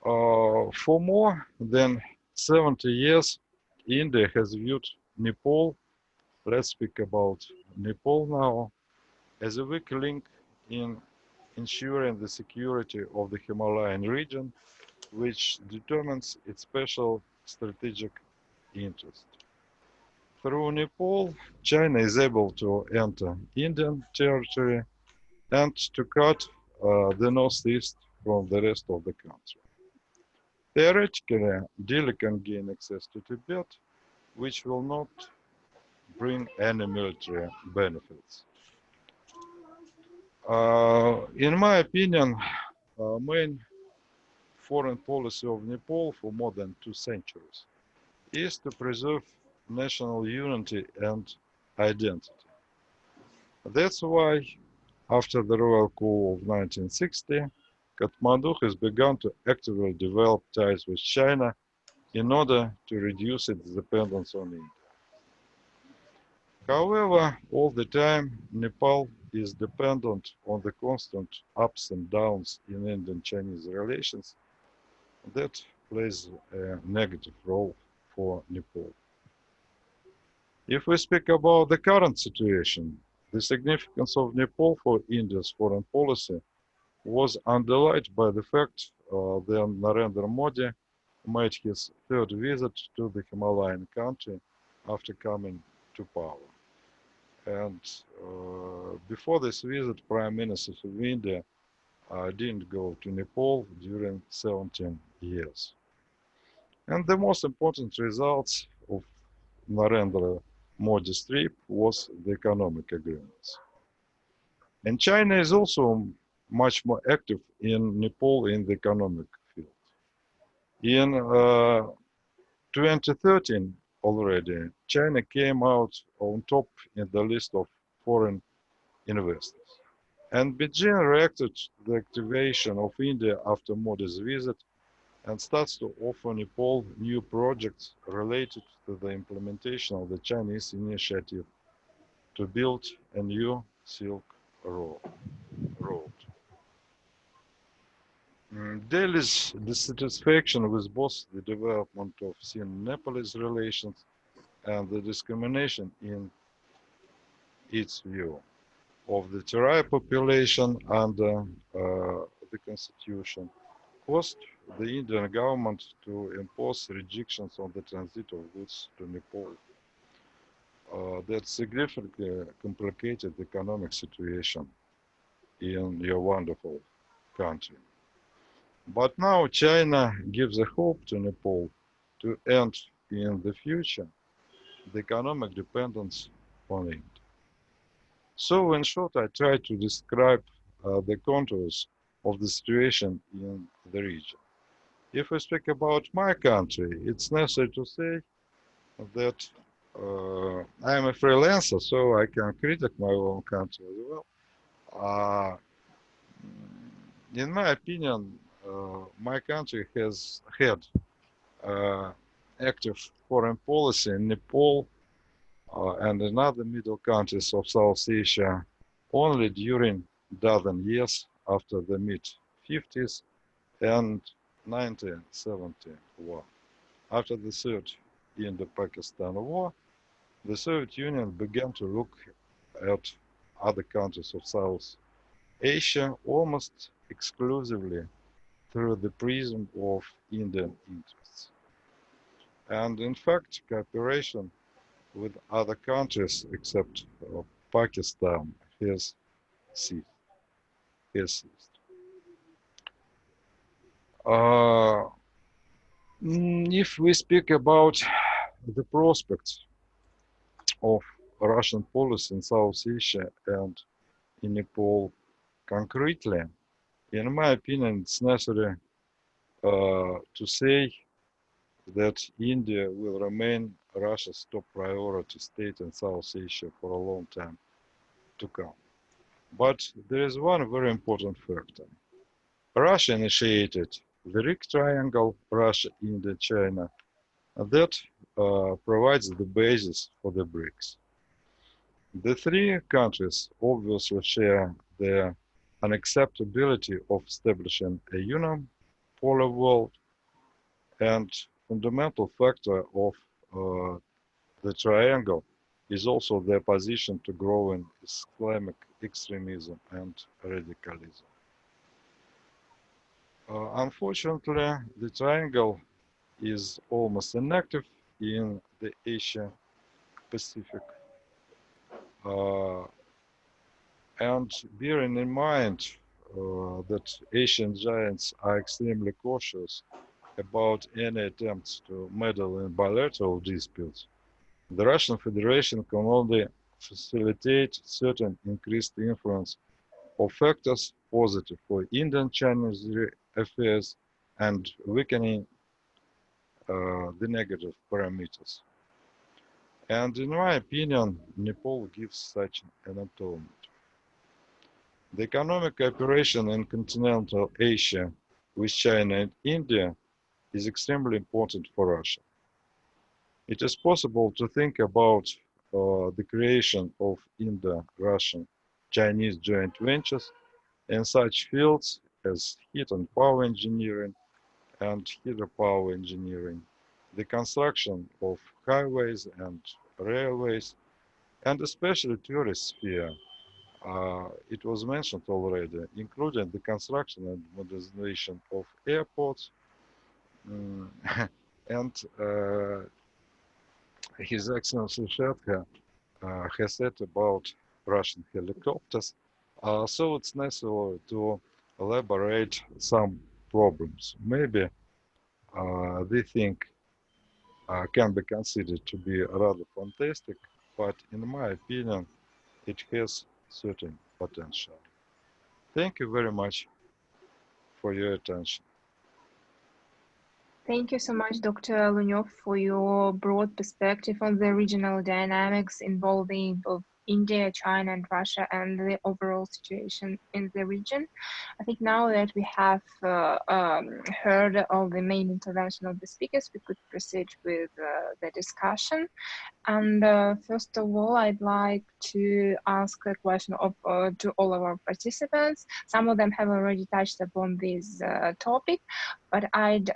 For more than 70 years, India has viewed Nepal, let's speak about Nepal now, as a weak link in ensuring the security of the Himalayan region, which determines its special strategic interest. Through Nepal, China is able to enter Indian territory and to cut the northeast from the rest of the country. Theoretically, Delhi can gain access to Tibet, which will not bring any military benefits. In my opinion, main foreign policy of Nepal for more than 2 centuries is to preserve national unity and identity. That's why, after the royal coup of 1960, Kathmandu has begun to actively develop ties with China in order to reduce its dependence on India. However, all the time, Nepal is dependent on the constant ups and downs in Indian-Chinese relations that plays a negative role for Nepal. If we speak about the current situation, the significance of Nepal for India's foreign policy was underlined by the fact that Narendra Modi made his third visit to the Himalayan country after coming to power. And before this visit, Prime Ministers of India didn't go to Nepal during 17 years. And the most important results of Narendra Modi's trip was the economic agreements. And China is also much more active in Nepal in the economic field. In 2013 already, China came out on top in the list of foreign investors. And Beijing reacted to the activation of India after Modi's visit and starts to offer Nepal new projects related to the implementation of the Chinese initiative to build a new Silk Road. Delhi's dissatisfaction with both the development of Sino-Nepalese relations and the discrimination in its view of the Terai population under the constitution caused the Indian government to impose restrictions on the transit of goods to Nepal. That significantly complicated the economic situation in your wonderful country. But now China gives a hope to Nepal to end in the future the economic dependence on India. So in short, I try to describe the contours of the situation in the region. If we speak about my country, it's necessary to say that I am a freelancer, so I can critique my own country as well. In my opinion, my country has had active foreign policy in Nepal and in other middle countries of South Asia only during dozen years after the mid-50s and 1971. After the Third Indo-Pakistan War, the Soviet Union began to look at other countries of South Asia almost exclusively through the prism of Indian interests. And in fact, cooperation with other countries except Pakistan has ceased. If we speak about the prospects of Russian policy in South Asia and in Nepal concretely, in my opinion, it's necessary to say that India will remain Russia's top priority state in South Asia for a long time to come. But there is one very important factor. Russia initiated the RIAC triangle, Russia, India, China, that provides the basis for the BRICS. The three countries obviously share the unacceptability of establishing a unipolar world, and fundamental factor of the triangle is also the opposition to growing Islamic extremism and radicalism. Unfortunately, the triangle is almost inactive in the Asia Pacific. And bearing in mind that Asian giants are extremely cautious about any attempts to meddle in bilateral disputes, the Russian Federation can only facilitate certain increased influence of factors positive for Indian-Chinese affairs and weakening the negative parameters. And in my opinion, Nepal gives such an atonement. The economic cooperation in continental Asia with China and India is extremely important for Russia. It is possible to think about the creation of Indo-Russian-Chinese joint ventures in such fields as heat and power engineering and hydropower engineering, the construction of highways and railways, and especially tourist sphere. It was mentioned already, including the construction and modernization of airports, and His Excellency Shrestha has said about Russian helicopters. So it's necessary to elaborate some problems. Maybe they think can be considered to be rather fantastic, but in my opinion, it has certain potential. Thank you very much for your attention. Thank you so much, Dr. Lunev, for your broad perspective on the regional dynamics involving both India, China, and Russia, and the overall situation in the region. I think now that we have heard all the main intervention of the speakers, we could proceed with the discussion. And first of all, I'd like to ask a question to all of our participants. Some of them have already touched upon this topic, but I'd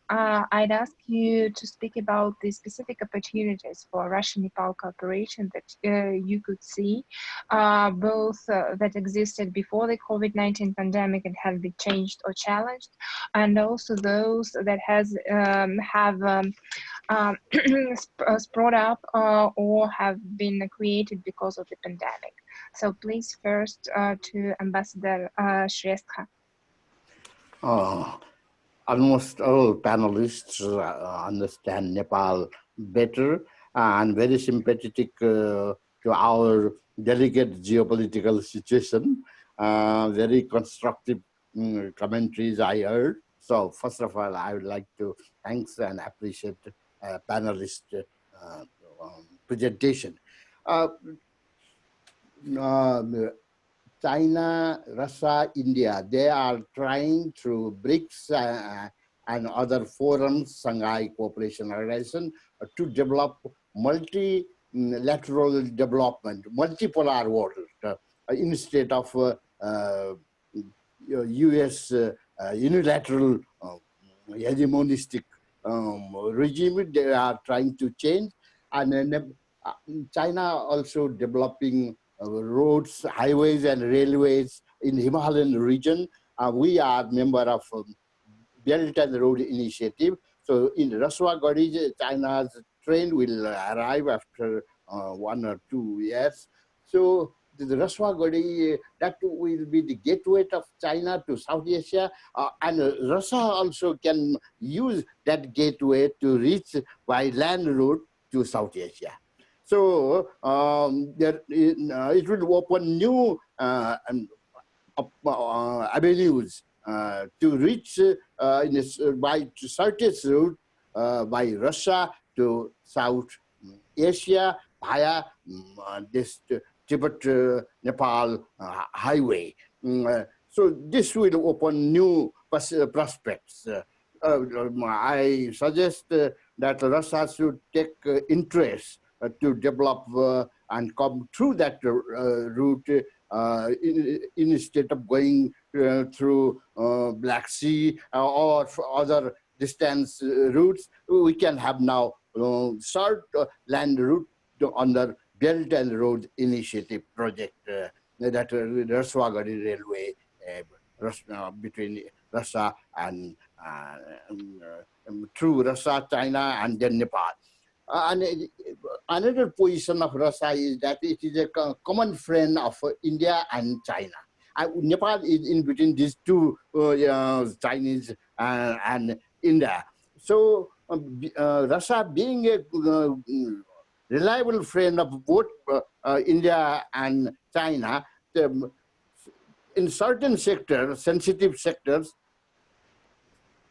ask you to speak about the specific opportunities for Russian-Nepal cooperation that you could see, both that existed before the COVID-19 pandemic and have been changed or challenged, and also those that have sprung up or have been created because of the pandemic. So please first to Ambassador Shrestha. Almost all panelists understand Nepal better and very sympathetic to our delicate geopolitical situation. Very constructive commentaries I heard. So first of all, I would like to thank and appreciate panelist presentation. China, Russia, India, they are trying through BRICS and other forums, Shanghai Cooperation Organization, to develop multilateral development, multipolar world, instead of US unilateral hegemonistic regime they are trying to change. And China also developing roads, highways, and railways in Himalayan region. We are member of Belt and Road Initiative. So in Raswagadi, China's train will arrive after 1 or 2 years. So the Raswagadi, that will be the gateway of China to South Asia, and Russia also can use that gateway to reach by land route to South Asia. So it will open new avenues to reach by shortest route by Russia to South Asia via this Tibet-Nepal highway. So this will open new prospects. I suggest that Russia should take interest to develop and come through that route instead of going through Black Sea or other distance routes. We can have now short land route under Belt and Road Initiative project that Raswagadi Railway between Russia and through Russia, China, and then Nepal. And another position of Russia is that it is a common friend of India and China. Nepal is in between these two, Chinese and India. So Russia being a reliable friend of both India and China, in certain sectors, sensitive sectors,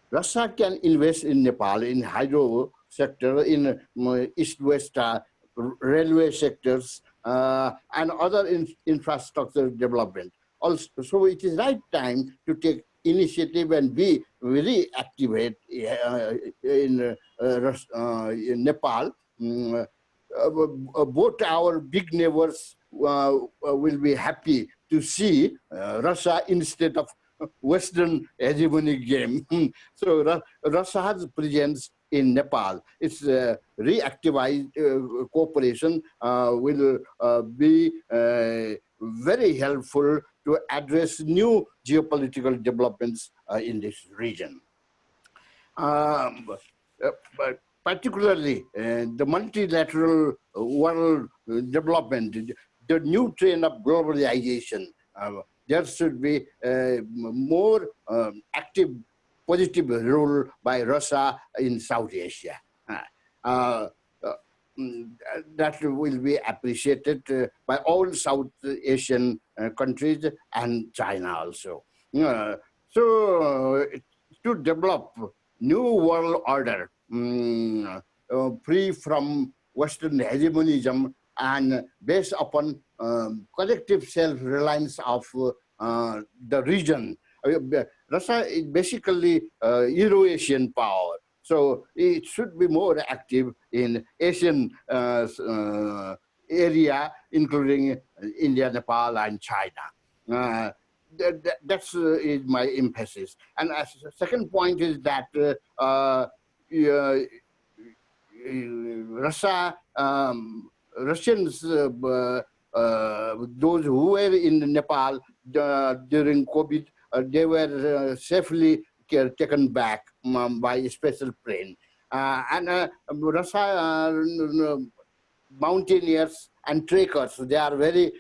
Russia can invest in Nepal in hydro sector, in east-west railway sectors, and other infrastructure development. Also, so it is right time to take initiative and be very activate in Nepal. Both our big neighbors will be happy to see Russia instead of Western hegemonic game. So Russia's presence in Nepal, its reactivized cooperation will be very helpful to address new geopolitical developments in this region. particularly the multilateral world development, the new trend of globalization. There should be more active, positive role by Russia in South Asia. That will be appreciated by all South Asian countries and China also. So to develop new world order, free from Western hegemonism and based upon collective self-reliance of the region. Russia is basically Euro-Asian power. So it should be more active in Asian area, including India, Nepal, and China. That's is my emphasis. And as a second point is that Russians, those who were in Nepal during COVID, they were safely taken back by a special plane. And Russia mountaineers and trekkers, they are very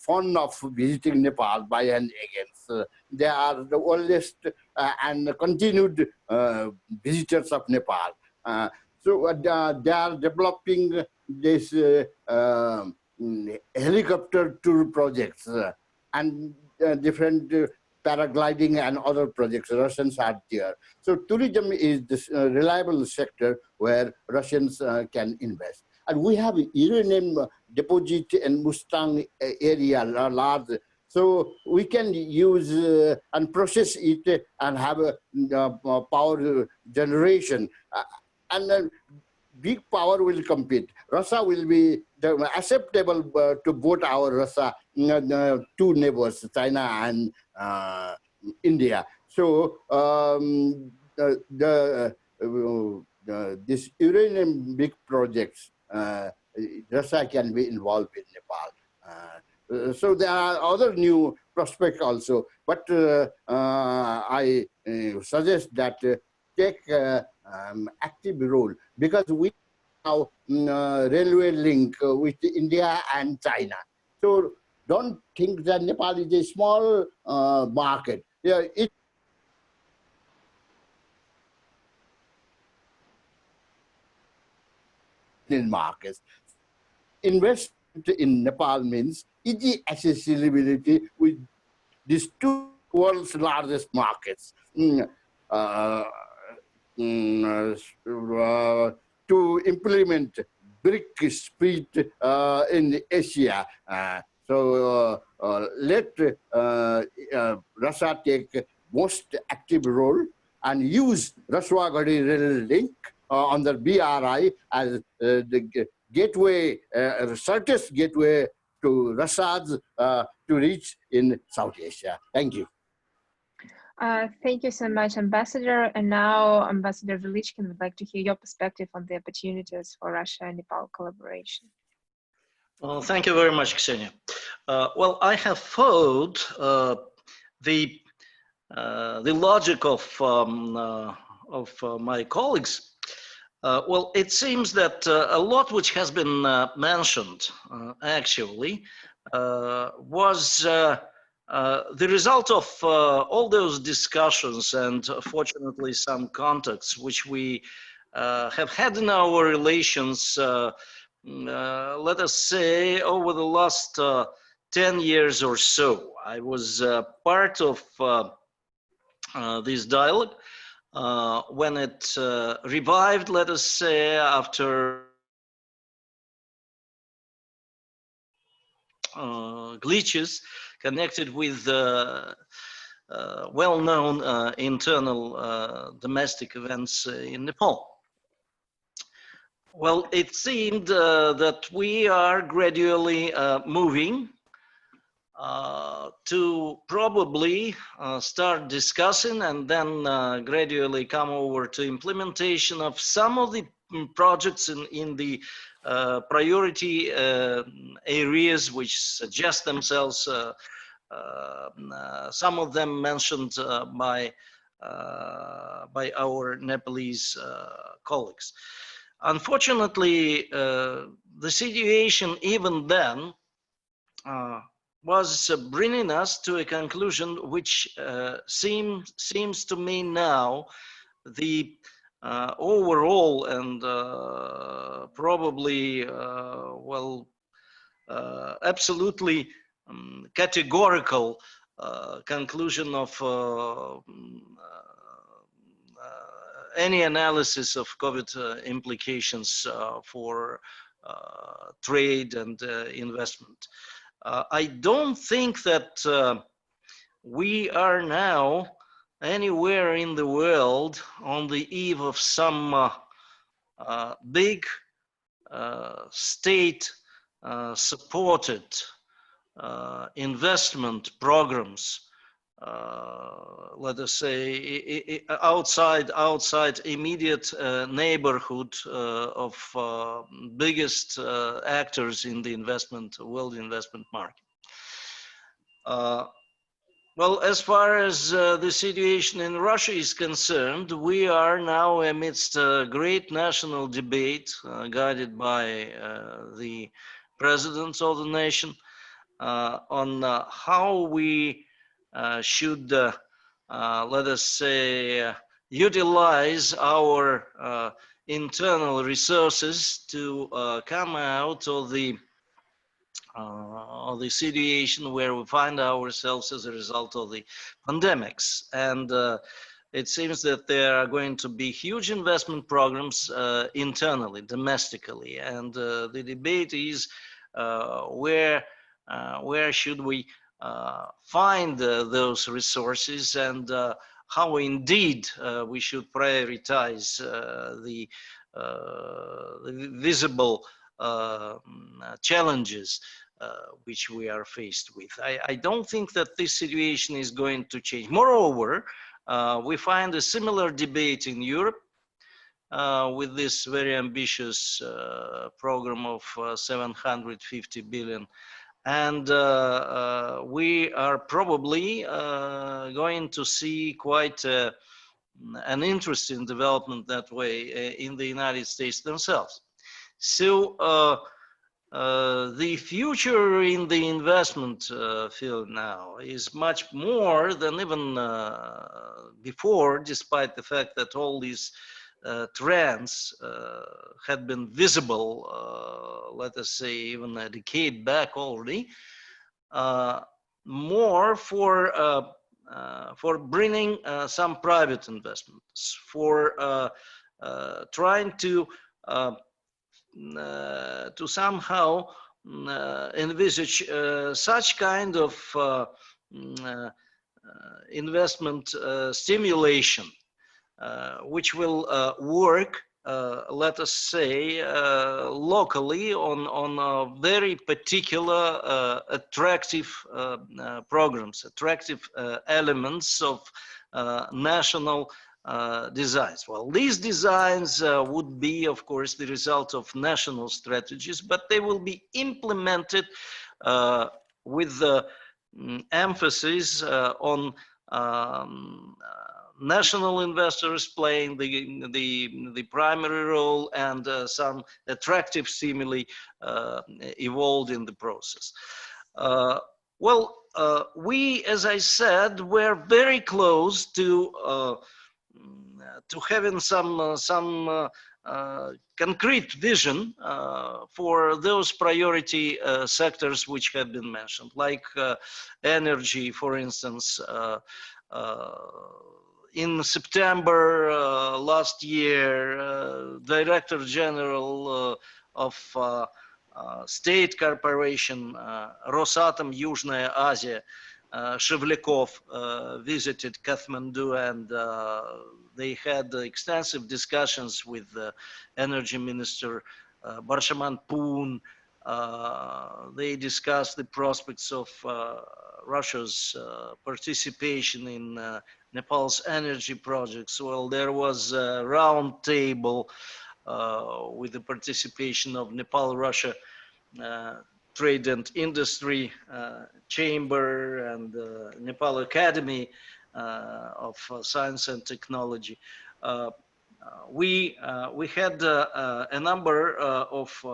fond of visiting Nepal by and again. They are the oldest and continued visitors of Nepal. So they are developing this helicopter tour projects and different paragliding and other projects. Russians are there. So tourism is this reliable sector where Russians can invest. And we have uranium deposit in Mustang area large. So we can use and process it and have a power generation. And big power will compete. Russia will be acceptable to both our Russia, two neighbors, China and India. So this uranium big projects, Russia can be involved in Nepal. So there are other new prospects also, but I suggest that take active role, because we have railway link with India and China. So don't think that Nepal is a small market. Yeah, it in markets. Investment in Nepal means easy accessibility with these two world's largest markets. To implement brick speed in Asia. So let Russia take most active role and use Rasuagadi rail link under BRI as the gateway, shortest gateway to Russia's to reach in South Asia. Thank you. Thank you so much, Ambassador. And now, Ambassador Velichkin, would like to hear your perspective on the opportunities for Russia and Nepal collaboration. Well, thank you very much, Ksenia. Well, I have followed the logic of my colleagues. Well, it seems that a lot which has been mentioned actually was the result of all those discussions and fortunately some contacts which we have had in our relations, let us say, over the last 10 years or so. I was part of this dialogue when it revived, let us say, after glitches connected with well-known internal domestic events in Nepal. Well, it seemed that we are gradually moving to probably start discussing and then gradually come over to implementation of some of the projects in the priority areas which suggest themselves. Some of them mentioned by by our Nepalese colleagues. Unfortunately, the situation even then was bringing us to a conclusion which seems to me now the overall and probably absolutely categorical conclusion of any analysis of COVID implications for trade and investment. I don't think that we are now anywhere in the world on the eve of some big state supported investment programs, let us say outside immediate neighborhood of biggest actors in the world investment market. Well, as far as the situation in Russia is concerned, we are now amidst a great national debate guided by the president of the nation on how we should, let us say, utilize our internal resources to come out of the situation where we find ourselves as a result of the pandemics. And it seems that there are going to be huge investment programs internally, domestically. And the debate is where should we find those resources, and how indeed we should prioritize the visible challenges which we are faced with. I don't think that this situation is going to change. Moreover, we find a similar debate in Europe with this very ambitious program of 750 billion. And we are probably going to see quite an interesting development that way in the United States themselves. So the future in the investment field now is much more than even before, despite the fact that all these trends had been visible, let us say, even a decade back already, more for bringing some private investments, for trying to somehow envisage such kind of investment stimulation, which will work, let us say, locally on a very particular attractive programs, attractive elements of national designs. Well, these designs would be, of course, the result of national strategies, but they will be implemented with the emphasis on national investors playing the primary role, and some attractive stimuli evolved in the process. Well, we, as I said, were very close to having some concrete vision for those priority sectors which have been mentioned, like energy, for instance. In September last year, Director General of State Corporation Rosatom Yuzhnaya Asia, Shevlyakov, visited Kathmandu, and they had extensive discussions with the Energy Minister Barshaman Poon. They discussed the prospects of Russia's participation in Nepal's energy projects. Well, there was a round table with the participation of Nepal-Russia Trade and Industry Chamber and Nepal Academy of science and technology. We had a number of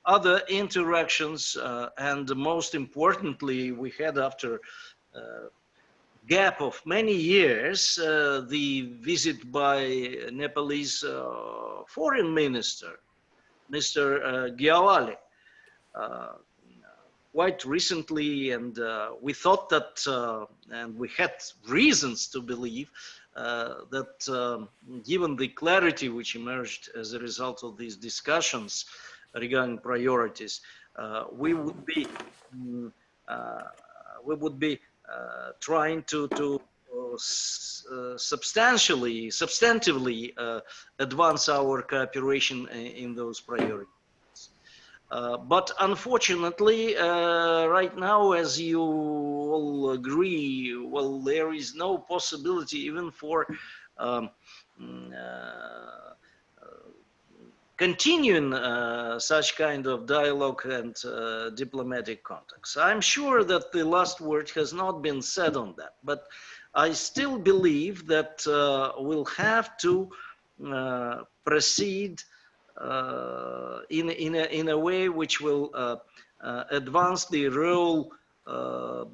other interactions, and most importantly, we had, after gap of many years, the visit by Nepalese foreign minister, Mr. Gyawale, quite recently, and we thought that, and we had reasons to believe that given the clarity which emerged as a result of these discussions regarding priorities, we would be trying to substantively advance our cooperation in those priorities. But unfortunately, right now, as you all agree, well, there is no possibility even for continuing such kind of dialogue and diplomatic contacts. I'm sure that the last word has not been said on that, but I still believe that we'll have to proceed in a way which will advance the role of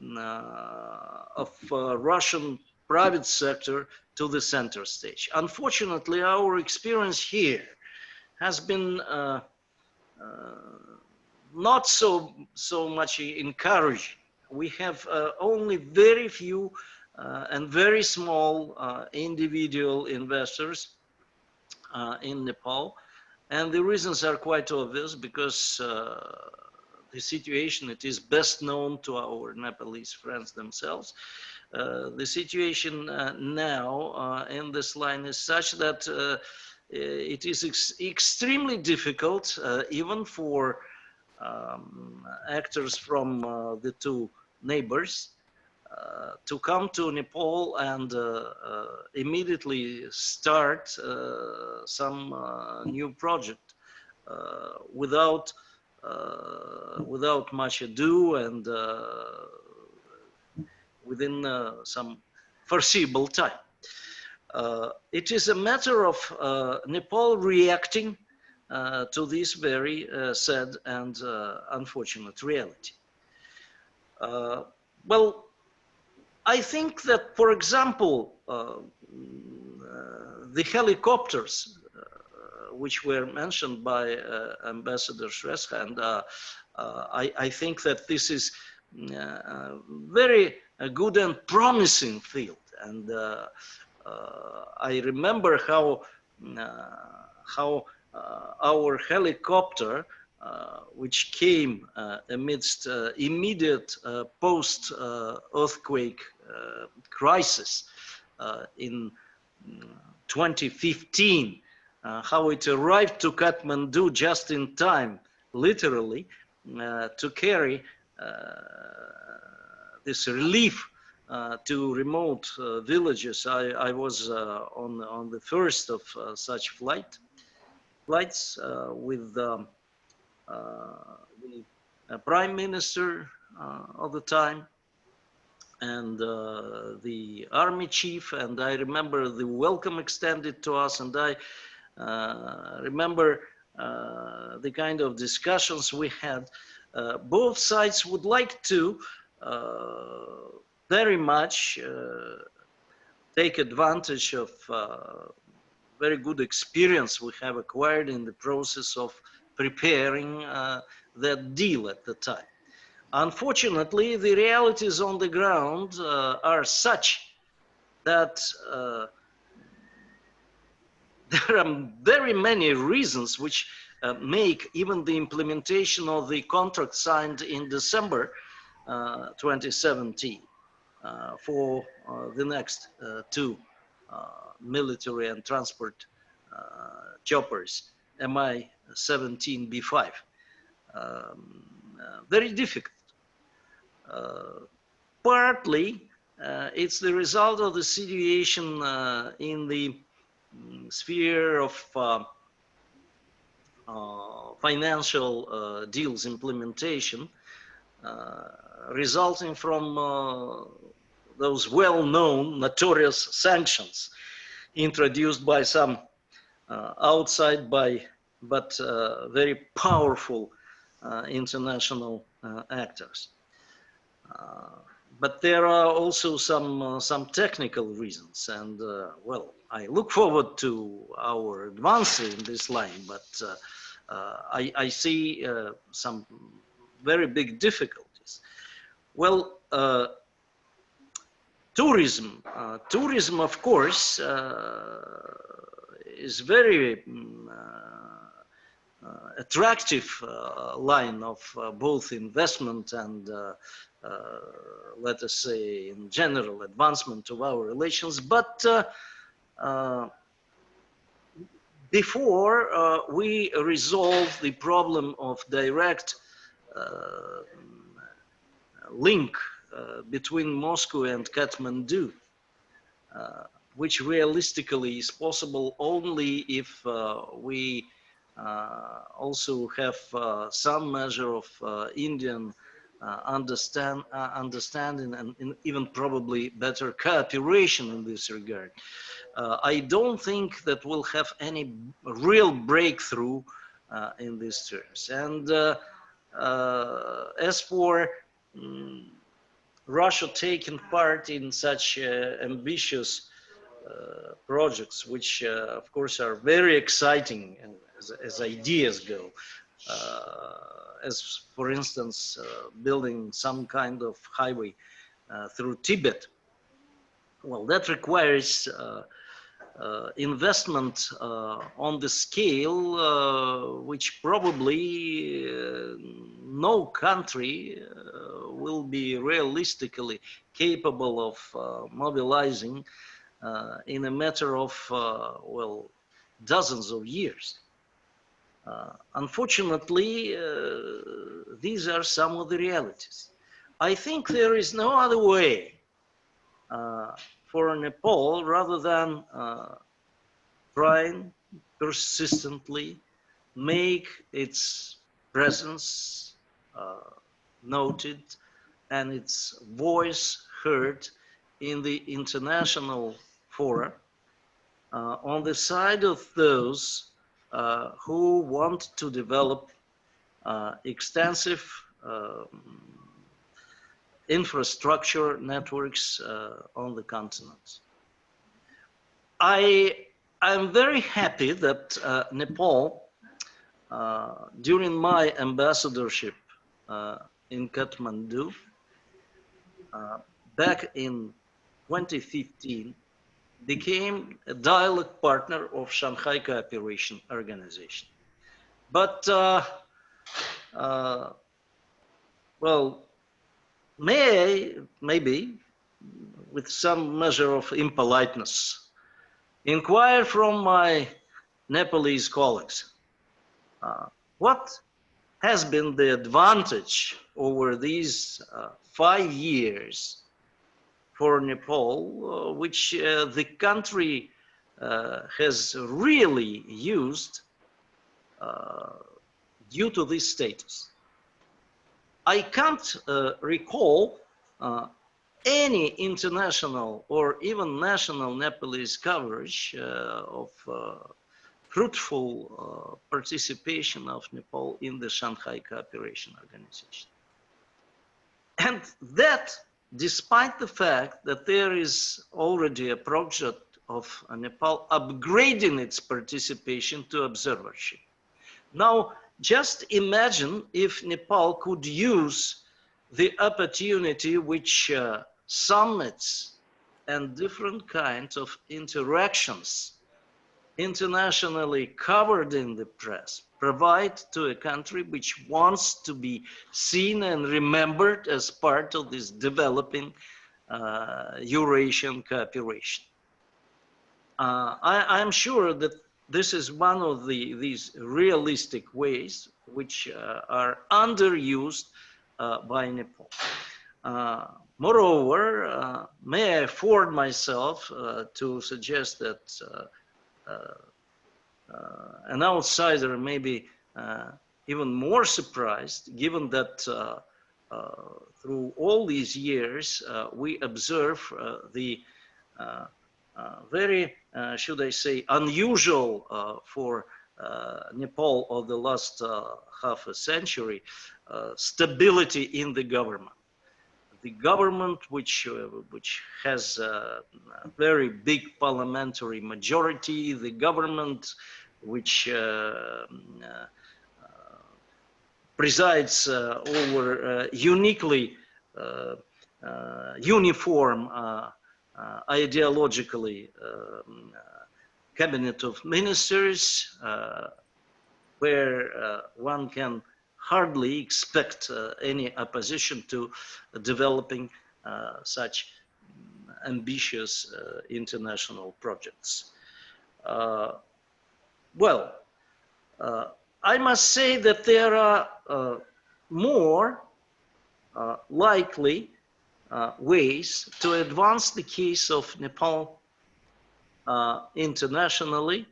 Russian private sector to the center stage. Unfortunately, our experience here has been not so much encouraging. We have only very few and very small individual investors in Nepal. And the reasons are quite obvious, because the situation, it is best known to our Nepalese friends themselves. The situation now in this line is such that it is extremely difficult, even for actors from the two neighbors, to come to Nepal and immediately start some new project without much ado and within some foreseeable time. It is a matter of Nepal reacting to this very sad and unfortunate reality. Well, I think that, for example, the helicopters which were mentioned by Ambassador Shrestha, and I think that this is very good and promising field. And I remember how our helicopter, which came amidst immediate post-earthquake crisis in 2015, how it arrived to Kathmandu just in time, literally, to carry this relief to remote villages. I was on the first of such flights with the Prime Minister of the time and the army chief, and I remember the welcome extended to us, and I remember the kind of discussions we had. Both sides would like to very much take advantage of very good experience we have acquired in the process of preparing that deal at the time. Unfortunately, the realities on the ground are such that there are very many reasons which make even the implementation of the contract signed in December 2017 for the next two military and transport choppers, Mi-17B5, very difficult. Partly, it's the result of the situation in the sphere of financial deals implementation, resulting from those well-known notorious sanctions introduced by some outside but very powerful international actors. But there are also some technical reasons, and well, I look forward to our advance in this line, but I see some very big difficulties. Well, tourism, of course, is very attractive line of both investment and let us say in general advancement of our relations, but before we resolve the problem of direct link between Moscow and Kathmandu, which realistically is possible only if we also have some measure of Indian understanding and even probably better cooperation in this regard. I don't think that we'll have any real breakthrough in these terms. And as for Russia taking part in such ambitious projects, which of course are very exciting as ideas go, as for instance building some kind of highway through Tibet. Well, that requires investment on the scale which probably no country will be realistically capable of mobilizing in a matter of well, dozens of years. Unfortunately, these are some of the realities. I think there is no other way for Nepal rather than trying persistently make its presence noted and its voice heard in the international fora on the side of those who want to develop extensive infrastructure networks on the continent. I'm very happy that Nepal, during my ambassadorship in Kathmandu, back in 2015, became a dialogue partner of Shanghai Cooperation Organization. But, well, maybe with some measure of impoliteness, inquire from my Nepalese colleagues, what has been the advantage over these 5 years for Nepal, which the country has really used due to this status. I can't recall any international or even national Nepalese coverage of fruitful participation of Nepal in the Shanghai Cooperation Organization. And that despite the fact that there is already a project of Nepal upgrading its participation to observership. Now, just imagine if Nepal could use the opportunity which summits and different kinds of interactions internationally covered in the press provide to a country which wants to be seen and remembered as part of this developing Eurasian cooperation. I'm sure that this is one of these realistic ways which are underused by Nepal. Moreover, may I afford myself to suggest that an outsider may be even more surprised, given that through all these years, we observe the very, should I say, unusual for Nepal of the last half a century, stability in the government. The government, which has a very big parliamentary majority, the government which presides over uniquely uniform ideologically cabinet of ministers, where one can hardly expect any opposition to developing such ambitious international projects. Well, I must say that there are more likely ways to advance the case of Nepal internationally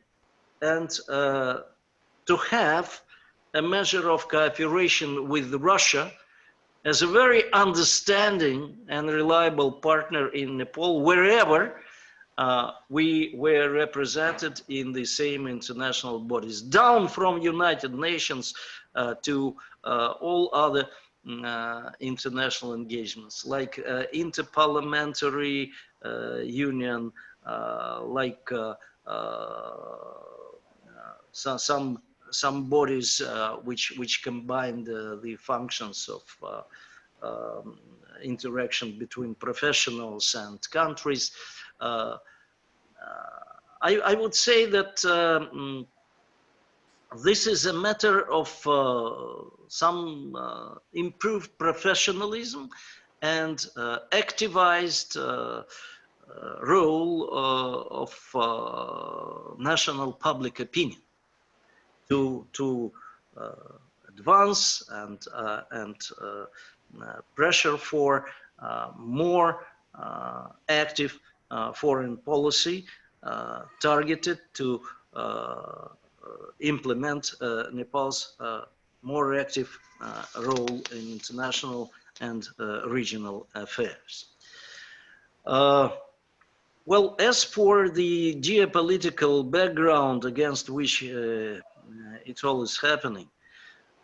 and to have a measure of cooperation with Russia as a very understanding and reliable partner in Nepal, wherever we were represented in the same international bodies, down from United Nations to all other international engagements, like Interparliamentary Union, like some bodies which combine the functions of interaction between professionals and countries. I would say that this is a matter of some improved professionalism and activized role of national public opinion to advance and pressure for more active foreign policy targeted to implement Nepal's more active role in international and regional affairs. Well, as for the geopolitical background against which it all is happening,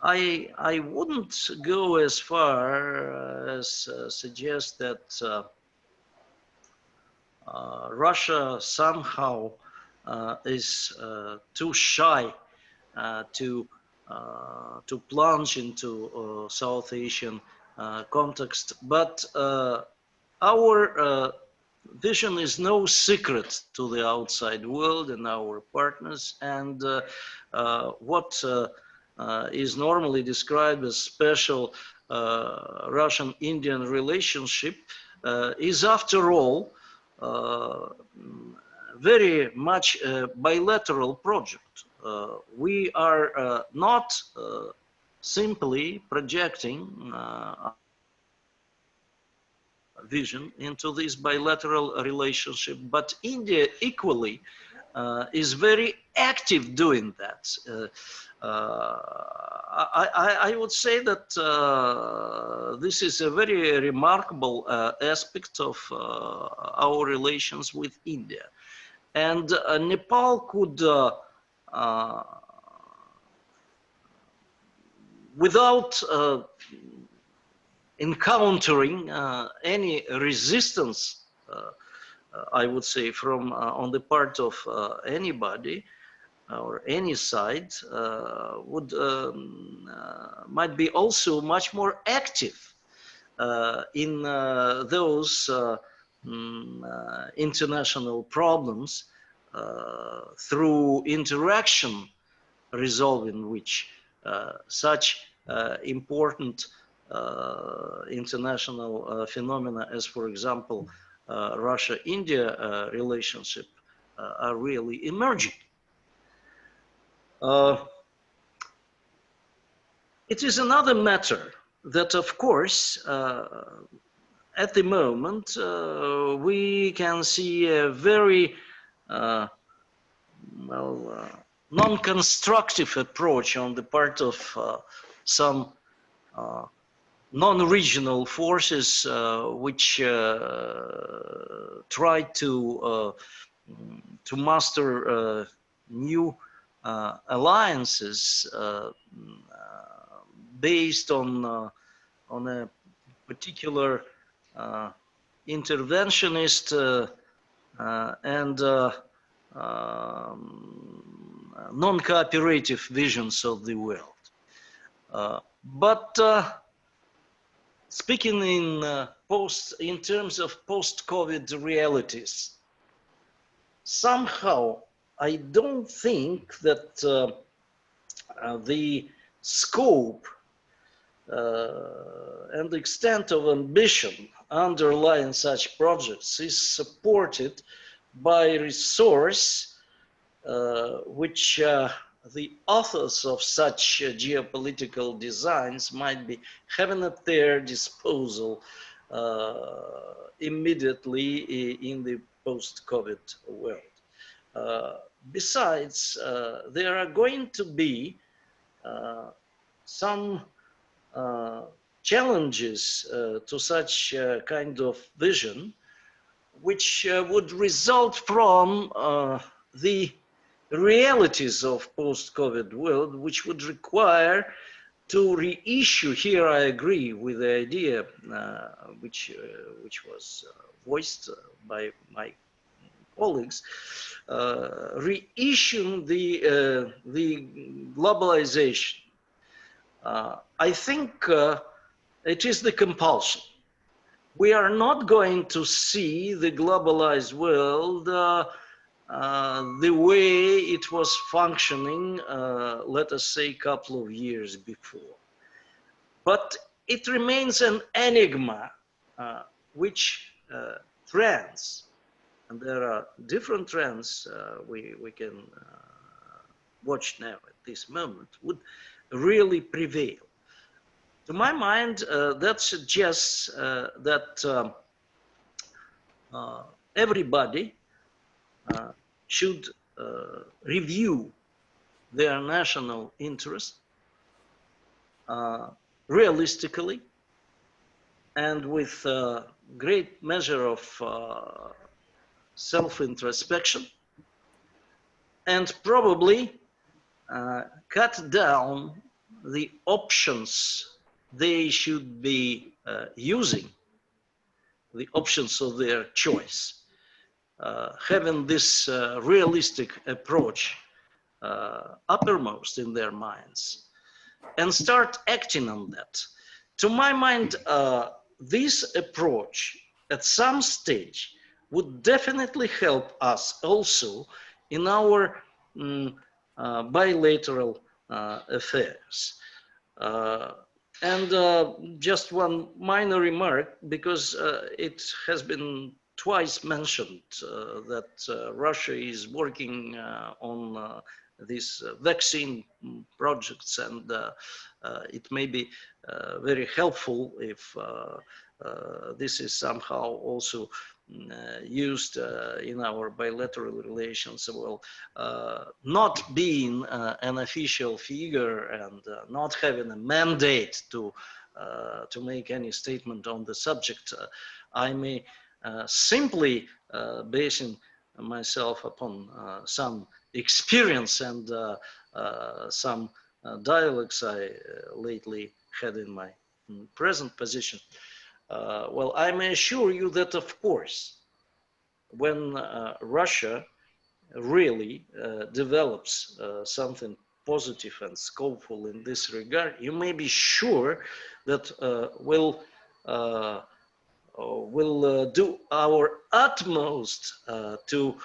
I wouldn't go as far as suggest that Russia somehow is too shy to plunge into South Asian context, but our vision is no secret to the outside world and our partners, and what is normally described as special Russian-Indian relationship is, after all, very much a bilateral project. We are not simply projecting vision into this bilateral relationship, but India equally is very active doing that. I would say that this is a very remarkable aspect of our relations with India. And Nepal could, without encountering any resistance, I would say, from on the part of anybody or any side, might be also much more active in those international problems through interaction, resolving which such important international phenomena as, for example, Russia-India relationship are really emerging. It is another matter that, of course, at the moment, we can see a very non-constructive approach on the part of some non-regional forces which try to master new alliances based on a particular interventionist and non-cooperative visions of the world. But speaking in terms of post-COVID realities, somehow I don't think that the scope and the extent of ambition underlying such projects is supported by a resource which the authors of such geopolitical designs might be having at their disposal immediately in the post-COVID world. Besides, there are going to be some challenges to such kind of vision, which would result from the realities of post-COVID world, which would require to reissue. Here I agree with the idea which was voiced by my colleagues, reissuing the globalization. I think it is the compulsion. We are not going to see the globalized world the way it was functioning, let us say, a couple of years before. But it remains an enigma which trends, and there are different trends we can watch now at this moment, would really prevail. To my mind, that suggests that everybody should review their national interest realistically and with a great measure of self-introspection, and probably cut down the options they should be using, the options of their choice. Having this realistic approach uppermost in their minds and start acting on that. To my mind, this approach at some stage would definitely help us also in our bilateral affairs. And just one minor remark, because it has been twice mentioned that Russia is working on these vaccine projects, and it may be very helpful if this is somehow also used in our bilateral relations. Well, not being an official figure and not having a mandate to make any statement on the subject, I may simply basing myself upon some experience and some dialogues I lately had in my present position. Well, I may assure you that, of course, when Russia really develops something positive and scopeful in this regard, you may be sure that we'll do our utmost to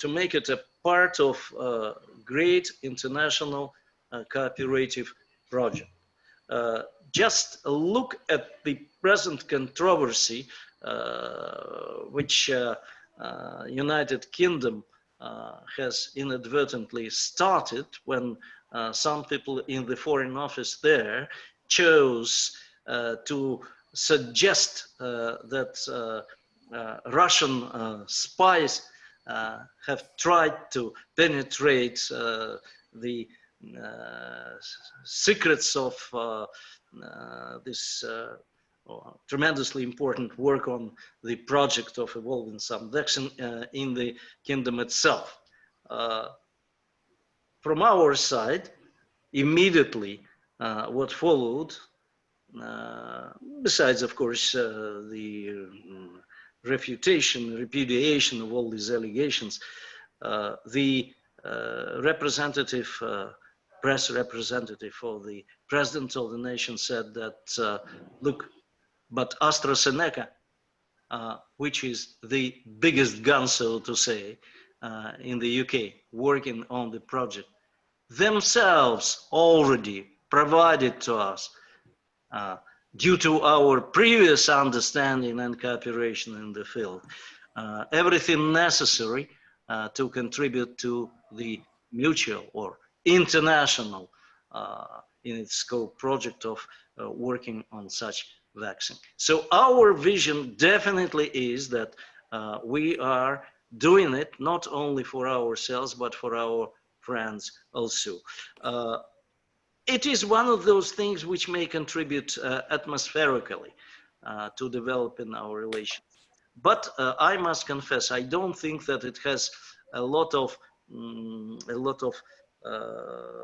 make it a part of a great international cooperative project. Just look at the present controversy which United Kingdom has inadvertently started when some people in the Foreign Office there chose to suggest that Russian spies have tried to penetrate the secrets of this tremendously important work on the project of evolving some vaccine in the kingdom itself. From our side, immediately what followed, besides of course the repudiation of all these allegations, the press representative for the president of the nation said that, look, but AstraZeneca, which is the biggest gun, so to say, in the UK, working on the project, themselves already provided to us, due to our previous understanding and cooperation in the field, everything necessary to contribute to the mutual or international in its scope project of working on such vaccine. So our vision definitely is that we are doing it not only for ourselves but for our friends also. It is one of those things which may contribute atmospherically to developing our relations. But I must confess, I don't think that it has a lot of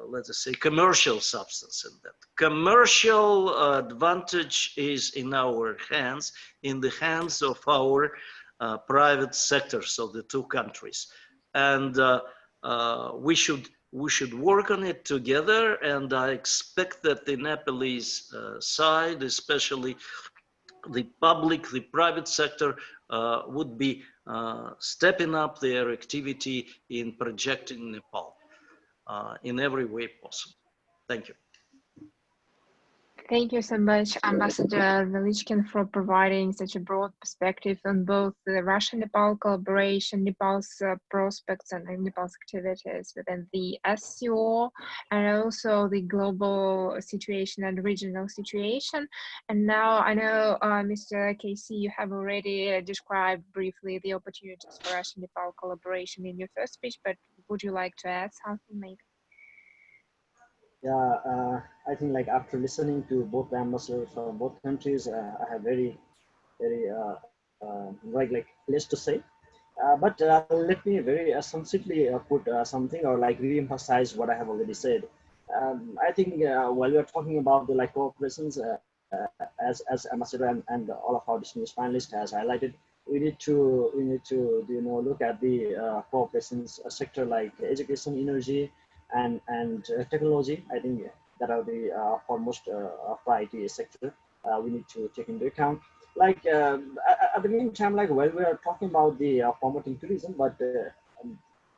let us say, commercial substance in that. Commercial advantage is in our hands, in the hands of our private sectors of the two countries. And we should work on it together, and I expect that the Nepalese side, especially the public, the private sector, would be stepping up their activity in projecting Nepal in every way possible. Thank you. Thank you so much, Ambassador Velichkin, for providing such a broad perspective on both the Russia-Nepal collaboration, Nepal's prospects and Nepal's activities within the SCO, and also the global situation and regional situation. And now I know, Mr. KC, you have already described briefly the opportunities for Russia-Nepal collaboration in your first speech, but would you like to add something maybe? Yeah, I think like after listening to both the ambassadors from both countries, I have very like less to say. But let me very succinctly put something or like re-emphasize what I have already said. I think while we are talking about the like cooperations, as ambassador and all of our distinguished panelists has highlighted, we need to look at the cooperations sector like education, energy, and technology. I think that are the foremost priority sector we need to take into account. Like at the meantime, like while we are talking about the promoting tourism, but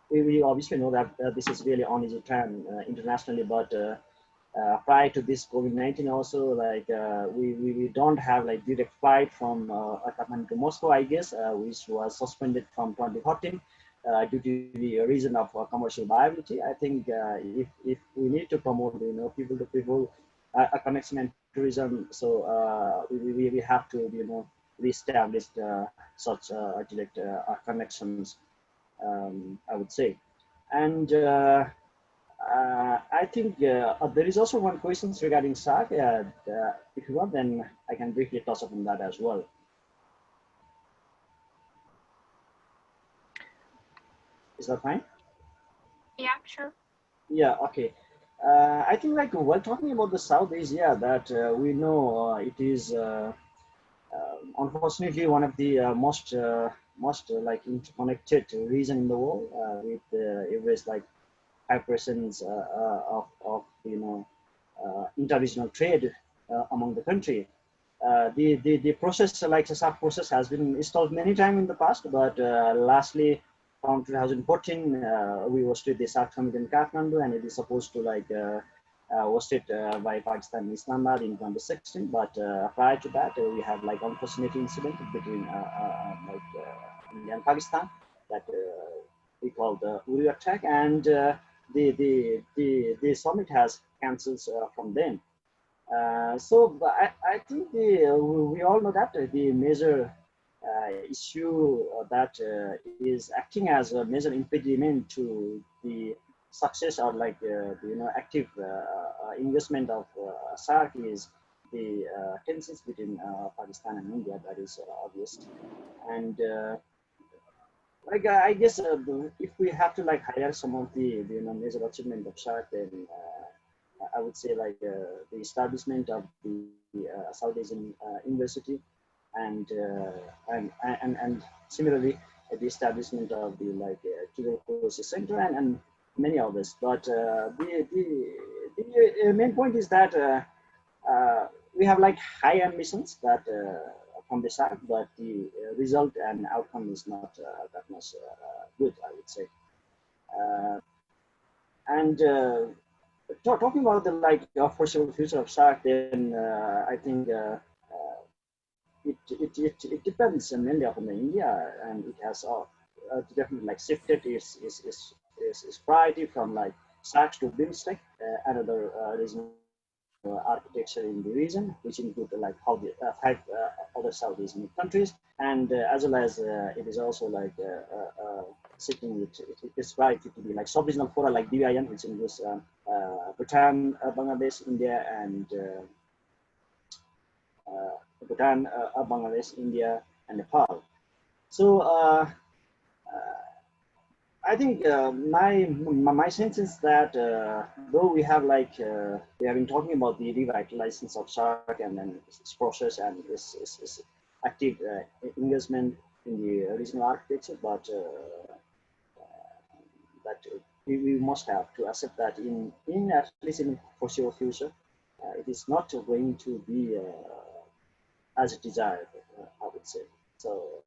we obviously know that this is really on easy term internationally. But prior to this COVID-19, also like we don't have like direct flight from Kathmandu to Moscow, I guess, which was suspended from 2014. Due to the reason of commercial viability. I think if we need to promote, people to people connection and tourism, so we have to, reestablish such direct connections, I would say. And I think there is also one question regarding SAC. If you want, then I can briefly touch upon that as well. Is that fine? Yeah, sure. Yeah, okay. I think like while talking about the South Asia, that we know it is unfortunately one of the most like interconnected region in the world with average like 5% of interregional trade among the country. The process like the SAC process has been installed many times in the past, but lastly, from 2014, we hosted the SAC summit in Kathmandu, and it is supposed to like hosted by Pakistan and Islamabad in 2016. But prior to that, we had like unfortunate incident between India and Pakistan that we called the Uri attack, and the summit has cancelled from then. So I think we all know that the major issue that is acting as a major impediment to the success or like active investment of SAC is the tensions between Pakistan and India. That is obvious, and like I guess if we have to like highlight some of the major achievement of SAARC, then I would say like the establishment of the South Asian University, and similarly the establishment of the like tuberculosis center, and many others. But the main point is that we have like high ambitions that from the SAARC, but the result and outcome is not that much good, I would say. And talking about the like foreseeable future of SAARC, then I think it depends mainly upon India, and it has definitely like shifted its priority from like SAARC to BIMSTEC, another regional architecture in the region, which include like how the five other South Asian countries, and as well as it is also like sitting its priority to be like sub-regional fora like DIN, which includes Bhutan, Bangladesh, India, and Bhutan, Bangladesh, India, and Nepal. So I think my sense is that though we have like we have been talking about the revitalization of SAARC and then its process and its active engagement in the regional architecture, but that we must have to accept that in at least in foreseeable future, it is not going to be as desired, I would say. So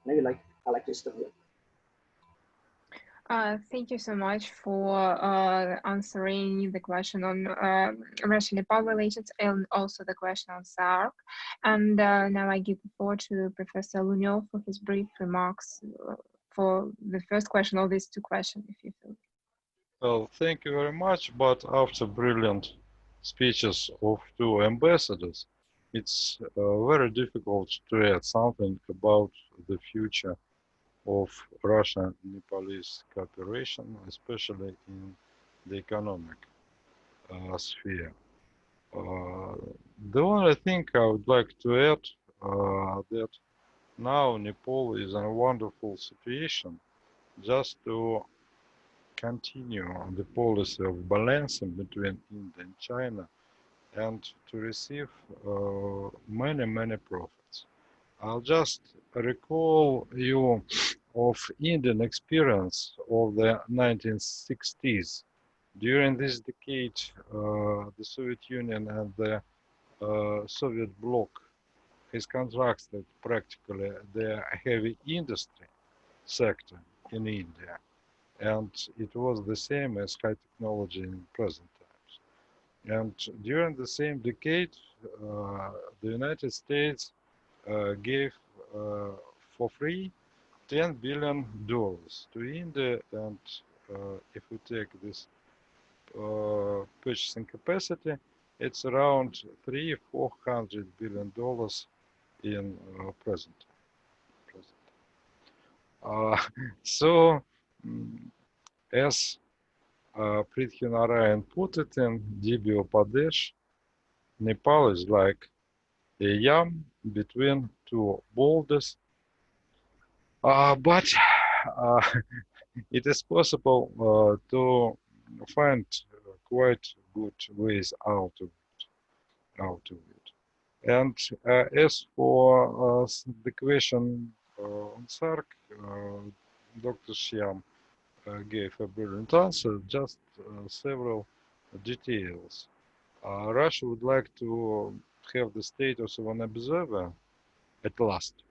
maybe like I like to stop here. Thank you so much for answering the question on Russia-Nepal relations and also the question on SAARC. And now I give the floor to Professor Lunev for his brief remarks for the first question or these two questions, if you feel. Well, thank you very much. But after brilliant speeches of two ambassadors, it's very difficult to add something about the future of Russian-Nepalese cooperation, especially in the economic sphere. The only thing I would like to add that now Nepal is in a wonderful situation just to continue on the policy of balancing between India and China and to receive many profits. I'll just recall you of Indian experience of the 1960s. During this decade, the Soviet Union and the Soviet bloc has contracted practically the heavy industry sector in India, and it was the same as high technology in present times. And during the same decade, the United States gave for free $10 billion to India, and if we take this purchasing capacity, it's around $300–400 billion in present. So, as Prithvi Narayan put it in Dibio Padesh, Nepal is like a yam between two boulders, but it is possible to find quite good ways out of it. And as for the question on SAARC, Dr. Shyam gave a brilliant answer, just several details. Russia would like to have the status of an observer at last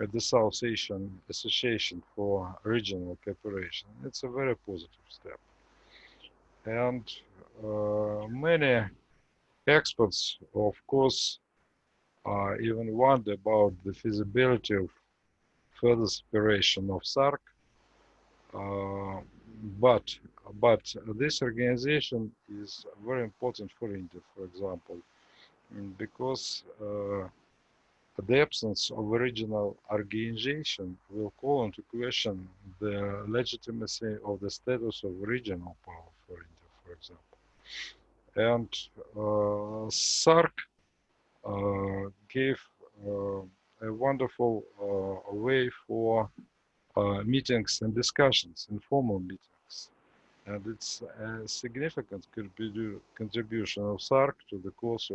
at the South Asian Association for Regional Cooperation. It's a very positive step. And many experts, of course, even wonder about the feasibility of further separation of SAARC. But this organization is very important for India, for example, because the absence of original organization will call into question the legitimacy of the status of regional power for India, for example. And SAARC gave a wonderful way for meetings and discussions, informal meetings. And it's a significant contribution of SARC to the cause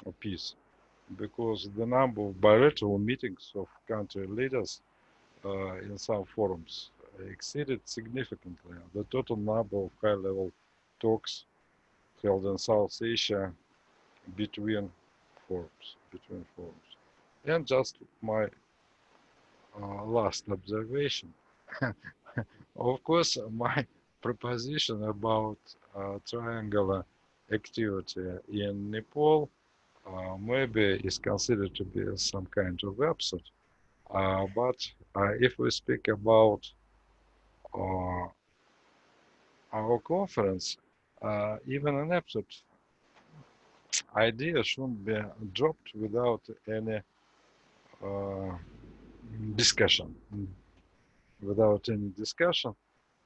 of peace, because the number of bilateral meetings of country leaders in some forums exceeded significantly the total number of high-level talks held in South Asia between forums. And just my last observation. Of course, my proposition about triangular activity in Nepal maybe is considered to be some kind of absurd. But if we speak about our conference, even an absurd idea shouldn't be dropped without any discussion. Without any discussion,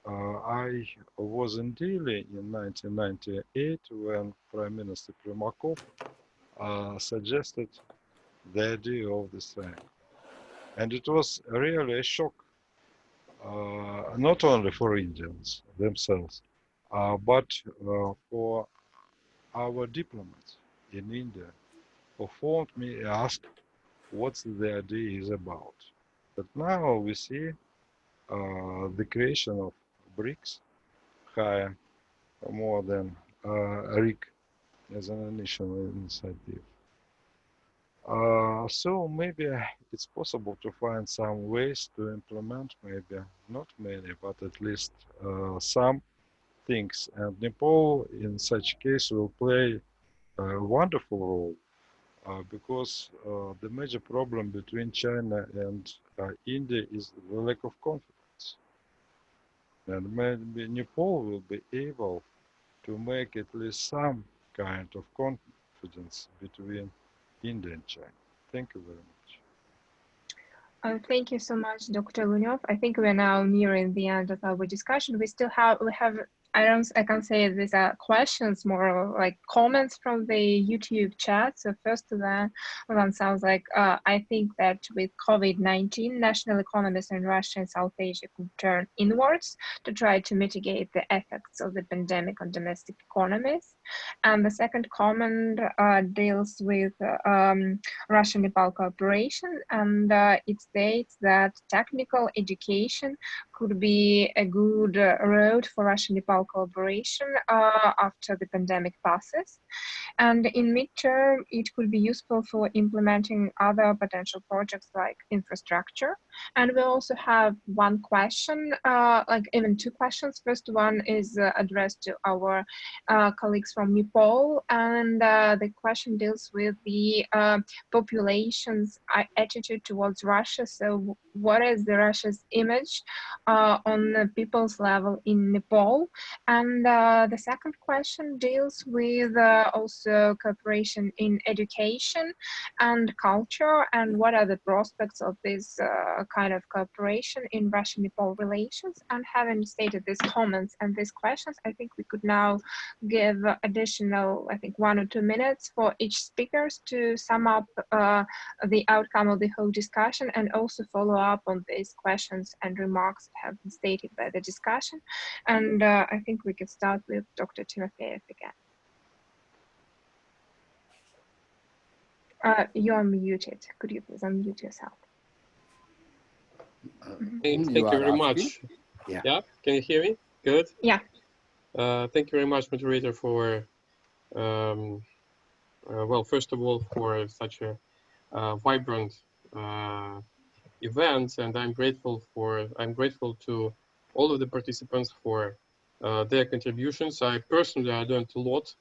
I was in Delhi in 1998 when Prime Minister Primakov suggested the idea of this triangle. And it was really a shock, not only for Indians themselves, but for our diplomats in India who phoned me and asked what the idea is about. But now we see the creation of BRICS higher more than RIC as an initial initiative. So maybe it's possible to find some ways to implement, maybe not many, but at least some things. And Nepal, in such case, will play a wonderful role because the major problem between China and India is the lack of confidence. And maybe Nepal will be able to make at least some kind of confidence between India and China. Thank you very much. Thank you so much, Dr. Lunev. I think we're now nearing the end of our discussion. We have I can say these are questions, more like comments from the YouTube chat. So first one sounds like, I think that with COVID-19, national economies in Russia and South Asia could turn inwards to try to mitigate the effects of the pandemic on domestic economies. And the second comment deals with Russia-Nepal cooperation, and it states that technical education could be a good road for Russia-Nepal cooperation after the pandemic passes. And in midterm, it could be useful for implementing other potential projects like infrastructure. And we also have one question, like even two questions. First one is addressed to our colleagues from Nepal, and the question deals with the population's attitude towards Russia. So what is the Russia's image on the people's level in Nepal? And the second question deals with also cooperation in education and culture, and what are the prospects of this kind of cooperation in Russia-Nepal relations. And having stated these comments and these questions, I think we could now give additional, I think, 1 or 2 minutes for each speakers to sum up the outcome of the whole discussion and also follow up on these questions and remarks that have been stated by the discussion. And I think we can start with Dr. Timofeev again. You're muted. Could you please unmute yourself? Thank you very much. Yeah, can you hear me? Good. Yeah. Thank you very much, moderator, for well, first of all, for such a vibrant event, and I'm grateful to all of the participants for their contributions. I personally learned a lot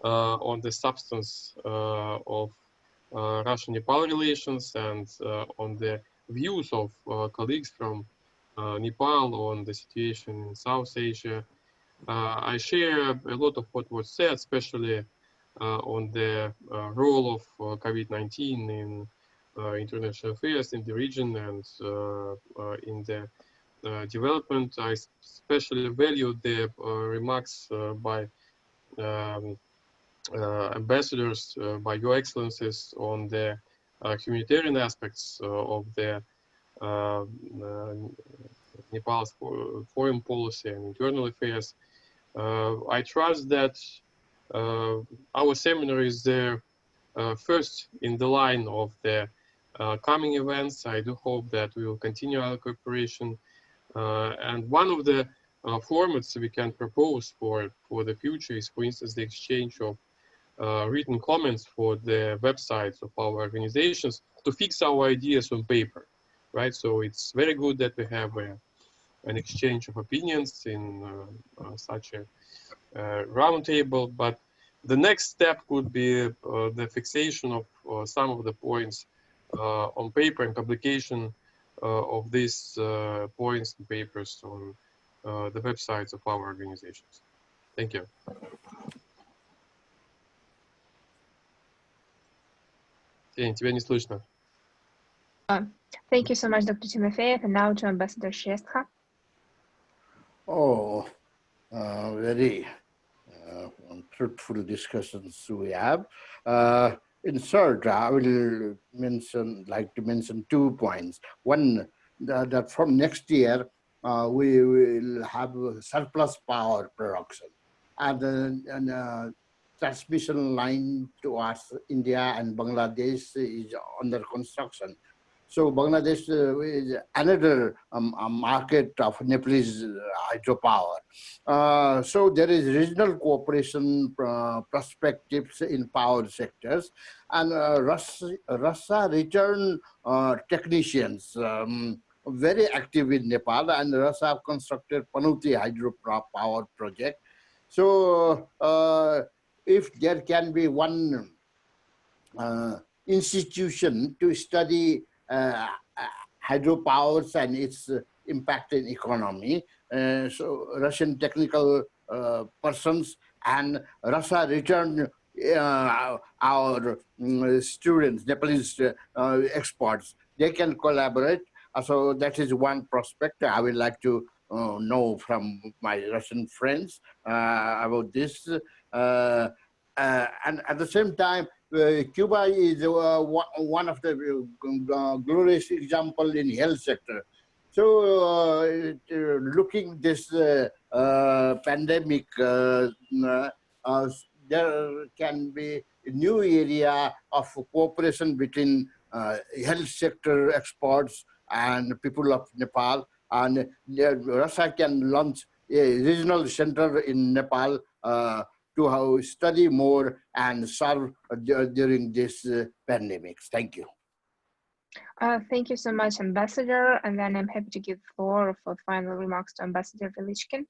on the substance of Russian-Nepal relations and on the views of colleagues from Nepal on the situation in South Asia. I share a lot of what was said, especially on the role of COVID-19 in international affairs in the region and in the development. I especially value the remarks by ambassadors by Your Excellencies on the humanitarian aspects of the Nepal's foreign policy and internal affairs. I trust that our seminar is the first in the line of the coming events. I do hope that we will continue our cooperation. And one of the formats we can propose for the future is, for instance, the exchange of written comments for the websites of our organizations to fix our ideas on paper, right? So it's very good that we have an exchange of opinions in such a roundtable, but the next step could be the fixation of some of the points on paper and publication of these points and papers on the websites of our organizations. Thank you. Тебя не слышно. Thank you so much, Dr. Timofeev, and now to Ambassador Shrestha. Very fruitful discussions we have. In short, I will like to mention 2 points. One, that from next year, we will have surplus power production, and transmission line towards India and Bangladesh is under construction. So Bangladesh is another market of Nepalese hydropower. So there is regional cooperation perspectives in power sectors, and Russia returned technicians very active in Nepal, and Russia have constructed Panuti hydropower project. So if there can be one institution to study hydropowers and its impact in economy, so Russian technical persons and Russia returned our students, Nepalese experts, they can collaborate. So that is one prospect I would like to know from my Russian friends about this. And at the same time, Cuba is one of the glorious example in health sector. So looking this pandemic, there can be a new area of cooperation between health sector experts and people of Nepal, and Russia can launch a regional center in Nepal to study more and serve during this pandemics. Thank you. Thank you so much, Ambassador. And then I'm happy to give the floor for final remarks to Ambassador Velichkin.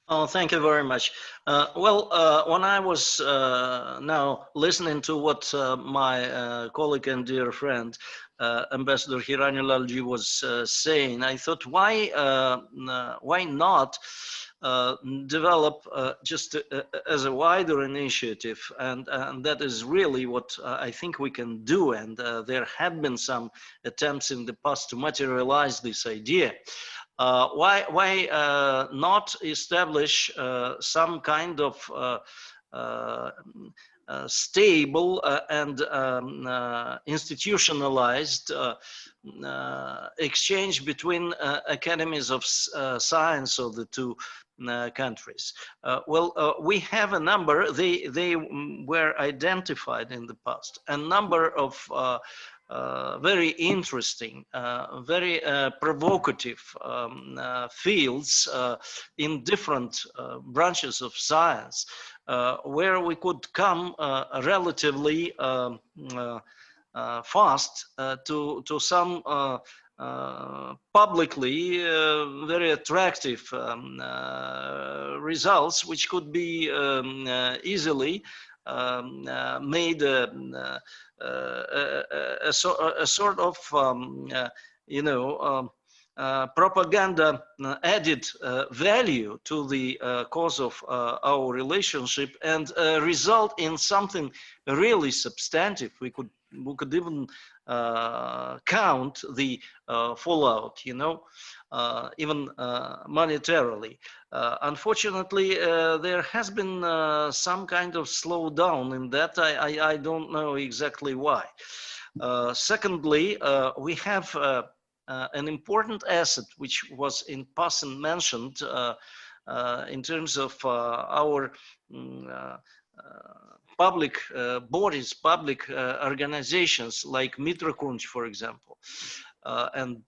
Oh, thank you very much. When I was now listening to what my colleague and dear friend, Ambassador Hiranya Lalji was saying, I thought, why not develop just as a wider initiative, and that is really what I think we can do, and there have been some attempts in the past to materialize this idea. Why not establish some kind of stable and institutionalized exchange between academies of science of the two countries? We have a number, they were identified in the past, a number of very interesting, very provocative fields in different branches of science, where we could come relatively fast to some publicly very attractive results, which could be easily made a sort of propaganda added value to the cause of our relationship, and result in something really substantive. We could even count the fallout, you know, even monetarily. Unfortunately, there has been some kind of slowdown in that. I don't know exactly why. Secondly, we have an important asset which was in passing mentioned in terms of our public bodies, public organizations like Mitrakunch, for example, and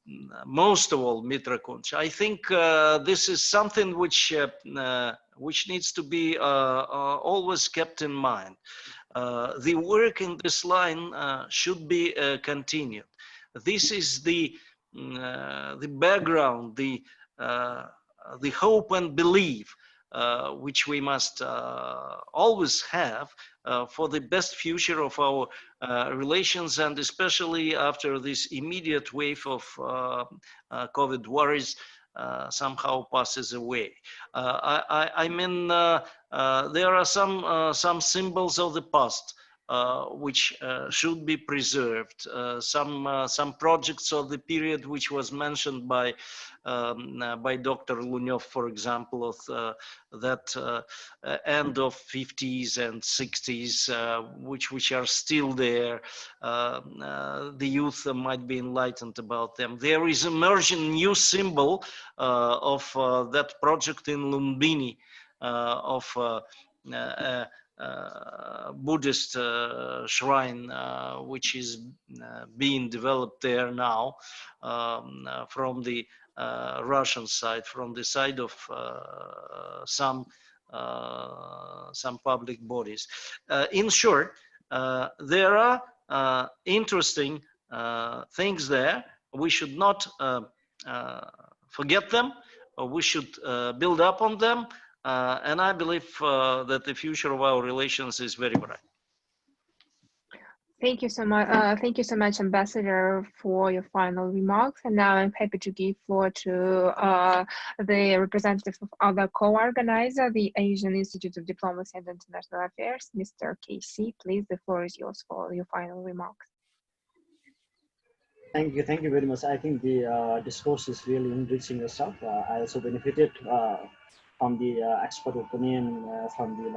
most of all Mitrakunch. I think this is something which needs to be always kept in mind. The work in this line should be continued. This is the background, the hope and belief which we must always have for the best future of our relations, and especially after this immediate wave of COVID worries somehow passes away. I mean, there are some symbols of the past which should be preserved. Some projects of the period which was mentioned by Dr. Lunev, for example, of that end of 50s and 60s, which are still there. The youth might be enlightened about them. There is emerging new symbol of that project in Lumbini of Buddhist shrine, which is being developed there now from the Russian side, from the side of some public bodies. In short, there are interesting things there. We should not forget them. We should build up on them. And I believe that the future of our relations is very bright. Thank you so much. Thank you so much, Ambassador, for your final remarks. And now I'm happy to give floor to the representative of other co-organizer, the Asian Institute of Diplomacy and International Affairs, Mr. KC. Please, the floor is yours for your final remarks. Thank you very much. I think the discourse is really enriching yourself. I also benefited from the expert opinion from the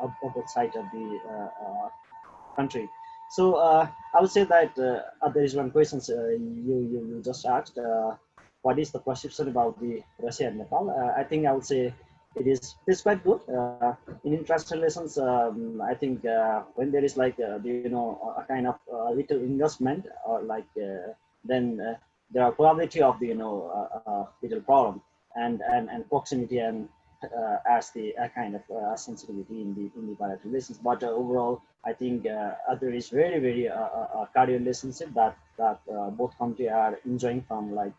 upper side of the country. So I would say that there is one question you just asked. What is the perception about the Russia and Nepal? I think I would say it's quite good in international relations. I think when there is like a kind of little investment or like then there are probability of the little problem and proximity and as the kind of sensitivity in the bilateral relations. But overall, I think there is very cordial relationship that both countries are enjoying from like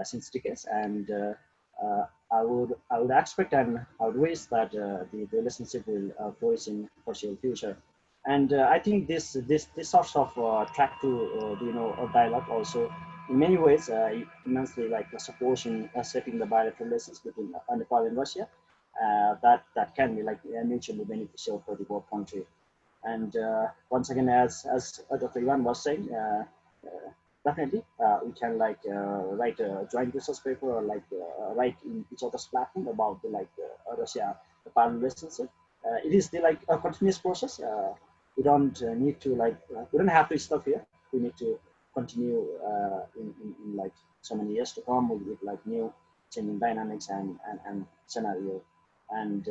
since decades, and I would expect and I would wish that the relationship will flourish in foreseeable future. And I think this sort of track to a dialogue also in many ways immensely like supports in shaping the bilateral relations between Nepal and Russia that can be like mutually beneficial for the both countries. And once again, as Dr. Ivan was saying, definitely we can like write a joint research paper or like write in each other's platform about the like Russia-Nepal relationship. It is the like a continuous process. We don't need to like we don't have to stop here. We need to continue in like so many years to come with like new changing dynamics and scenario and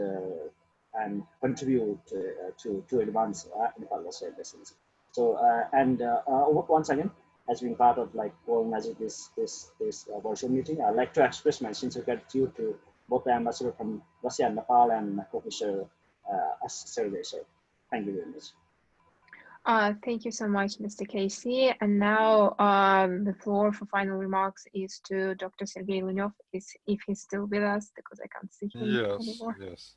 contribute to advance Nepal-Russia relations. So once again, as being part of like organizing this virtual meeting, I'd like to express my sincere gratitude to both the ambassador from Russia and Nepal and Professor Sergey. Thank you very much. Thank you so much, Mr. KC. And now the floor for final remarks is to Dr. Sergey Lunev, if he's still with us, because I can't see him anymore. Yes.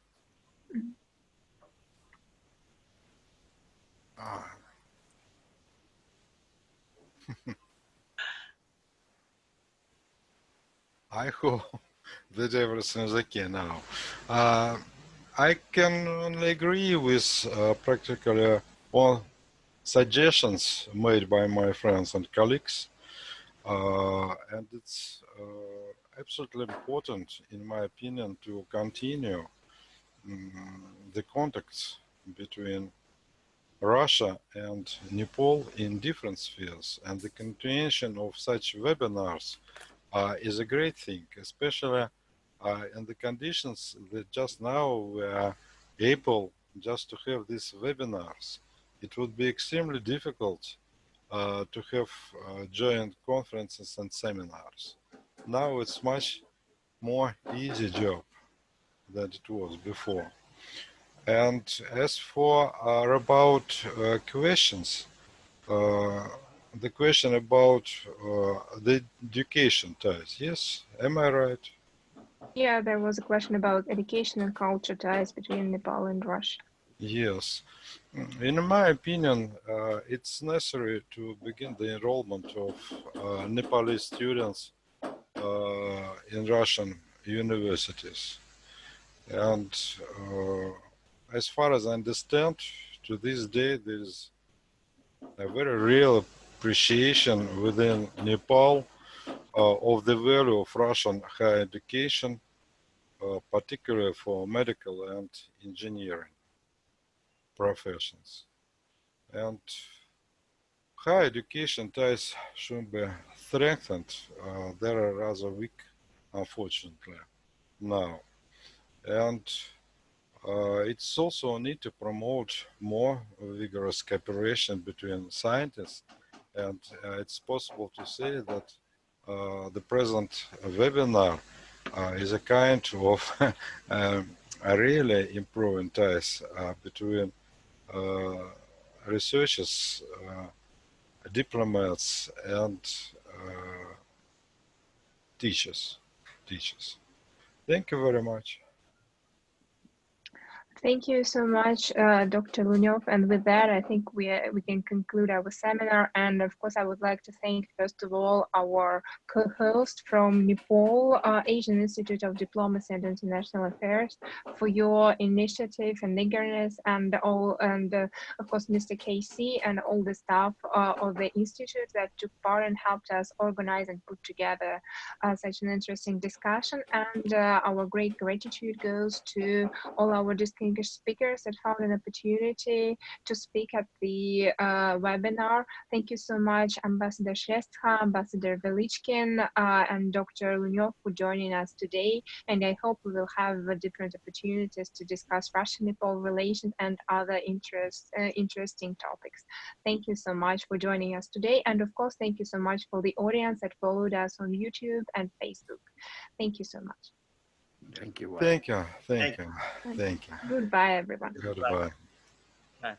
I hope that everything is okay now. I can only agree with practically all suggestions made by my friends and colleagues. And it's absolutely important, in my opinion, to continue the contacts between Russia and Nepal in different spheres, and the continuation of such webinars is a great thing, especially in the conditions that just now we are able just to have these webinars. It would be extremely difficult to have joint conferences and seminars. Now it's much more easy job than it was before. And as for about questions, the question about the education ties, yes, am I right? Yeah, there was a question about education and culture ties between Nepal and Russia. Yes. In my opinion, it's necessary to begin the enrollment of Nepalese students in Russian universities. And as far as I understand, to this day, there is a very real appreciation within Nepal of the value of Russian higher education, particularly for medical and engineering professions. And higher education ties should be strengthened. They are rather weak, unfortunately, now. And it's also need to promote more vigorous cooperation between scientists. And it's possible to say that the present webinar is a kind of really improving ties between researchers, diplomats, and teachers. Thank you very much. Thank you so much, Dr. Lunev. And with that, I think we can conclude our seminar. And of course, I would like to thank, first of all, our co-host from Nepal, Asian Institute of Diplomacy and International Affairs, for your initiative and eagerness, and of course, Mr. KC and all the staff of the institute that took part and helped us organize and put together such an interesting discussion. And our great gratitude goes to all our distinguished speakers that found an opportunity to speak at the webinar. Thank you so much, Ambassador Shrestha, Ambassador Velichkin, and Dr. Lunev for joining us today. And I hope we will have different opportunities to discuss Russia-Nepal relations and other interesting topics. Thank you so much for joining us today. And of course, thank you so much for the audience that followed us on YouTube and Facebook. Thank you so much. Thank you. Thank you. Thank you. Thank you. Goodbye, everyone. Goodbye. Bye.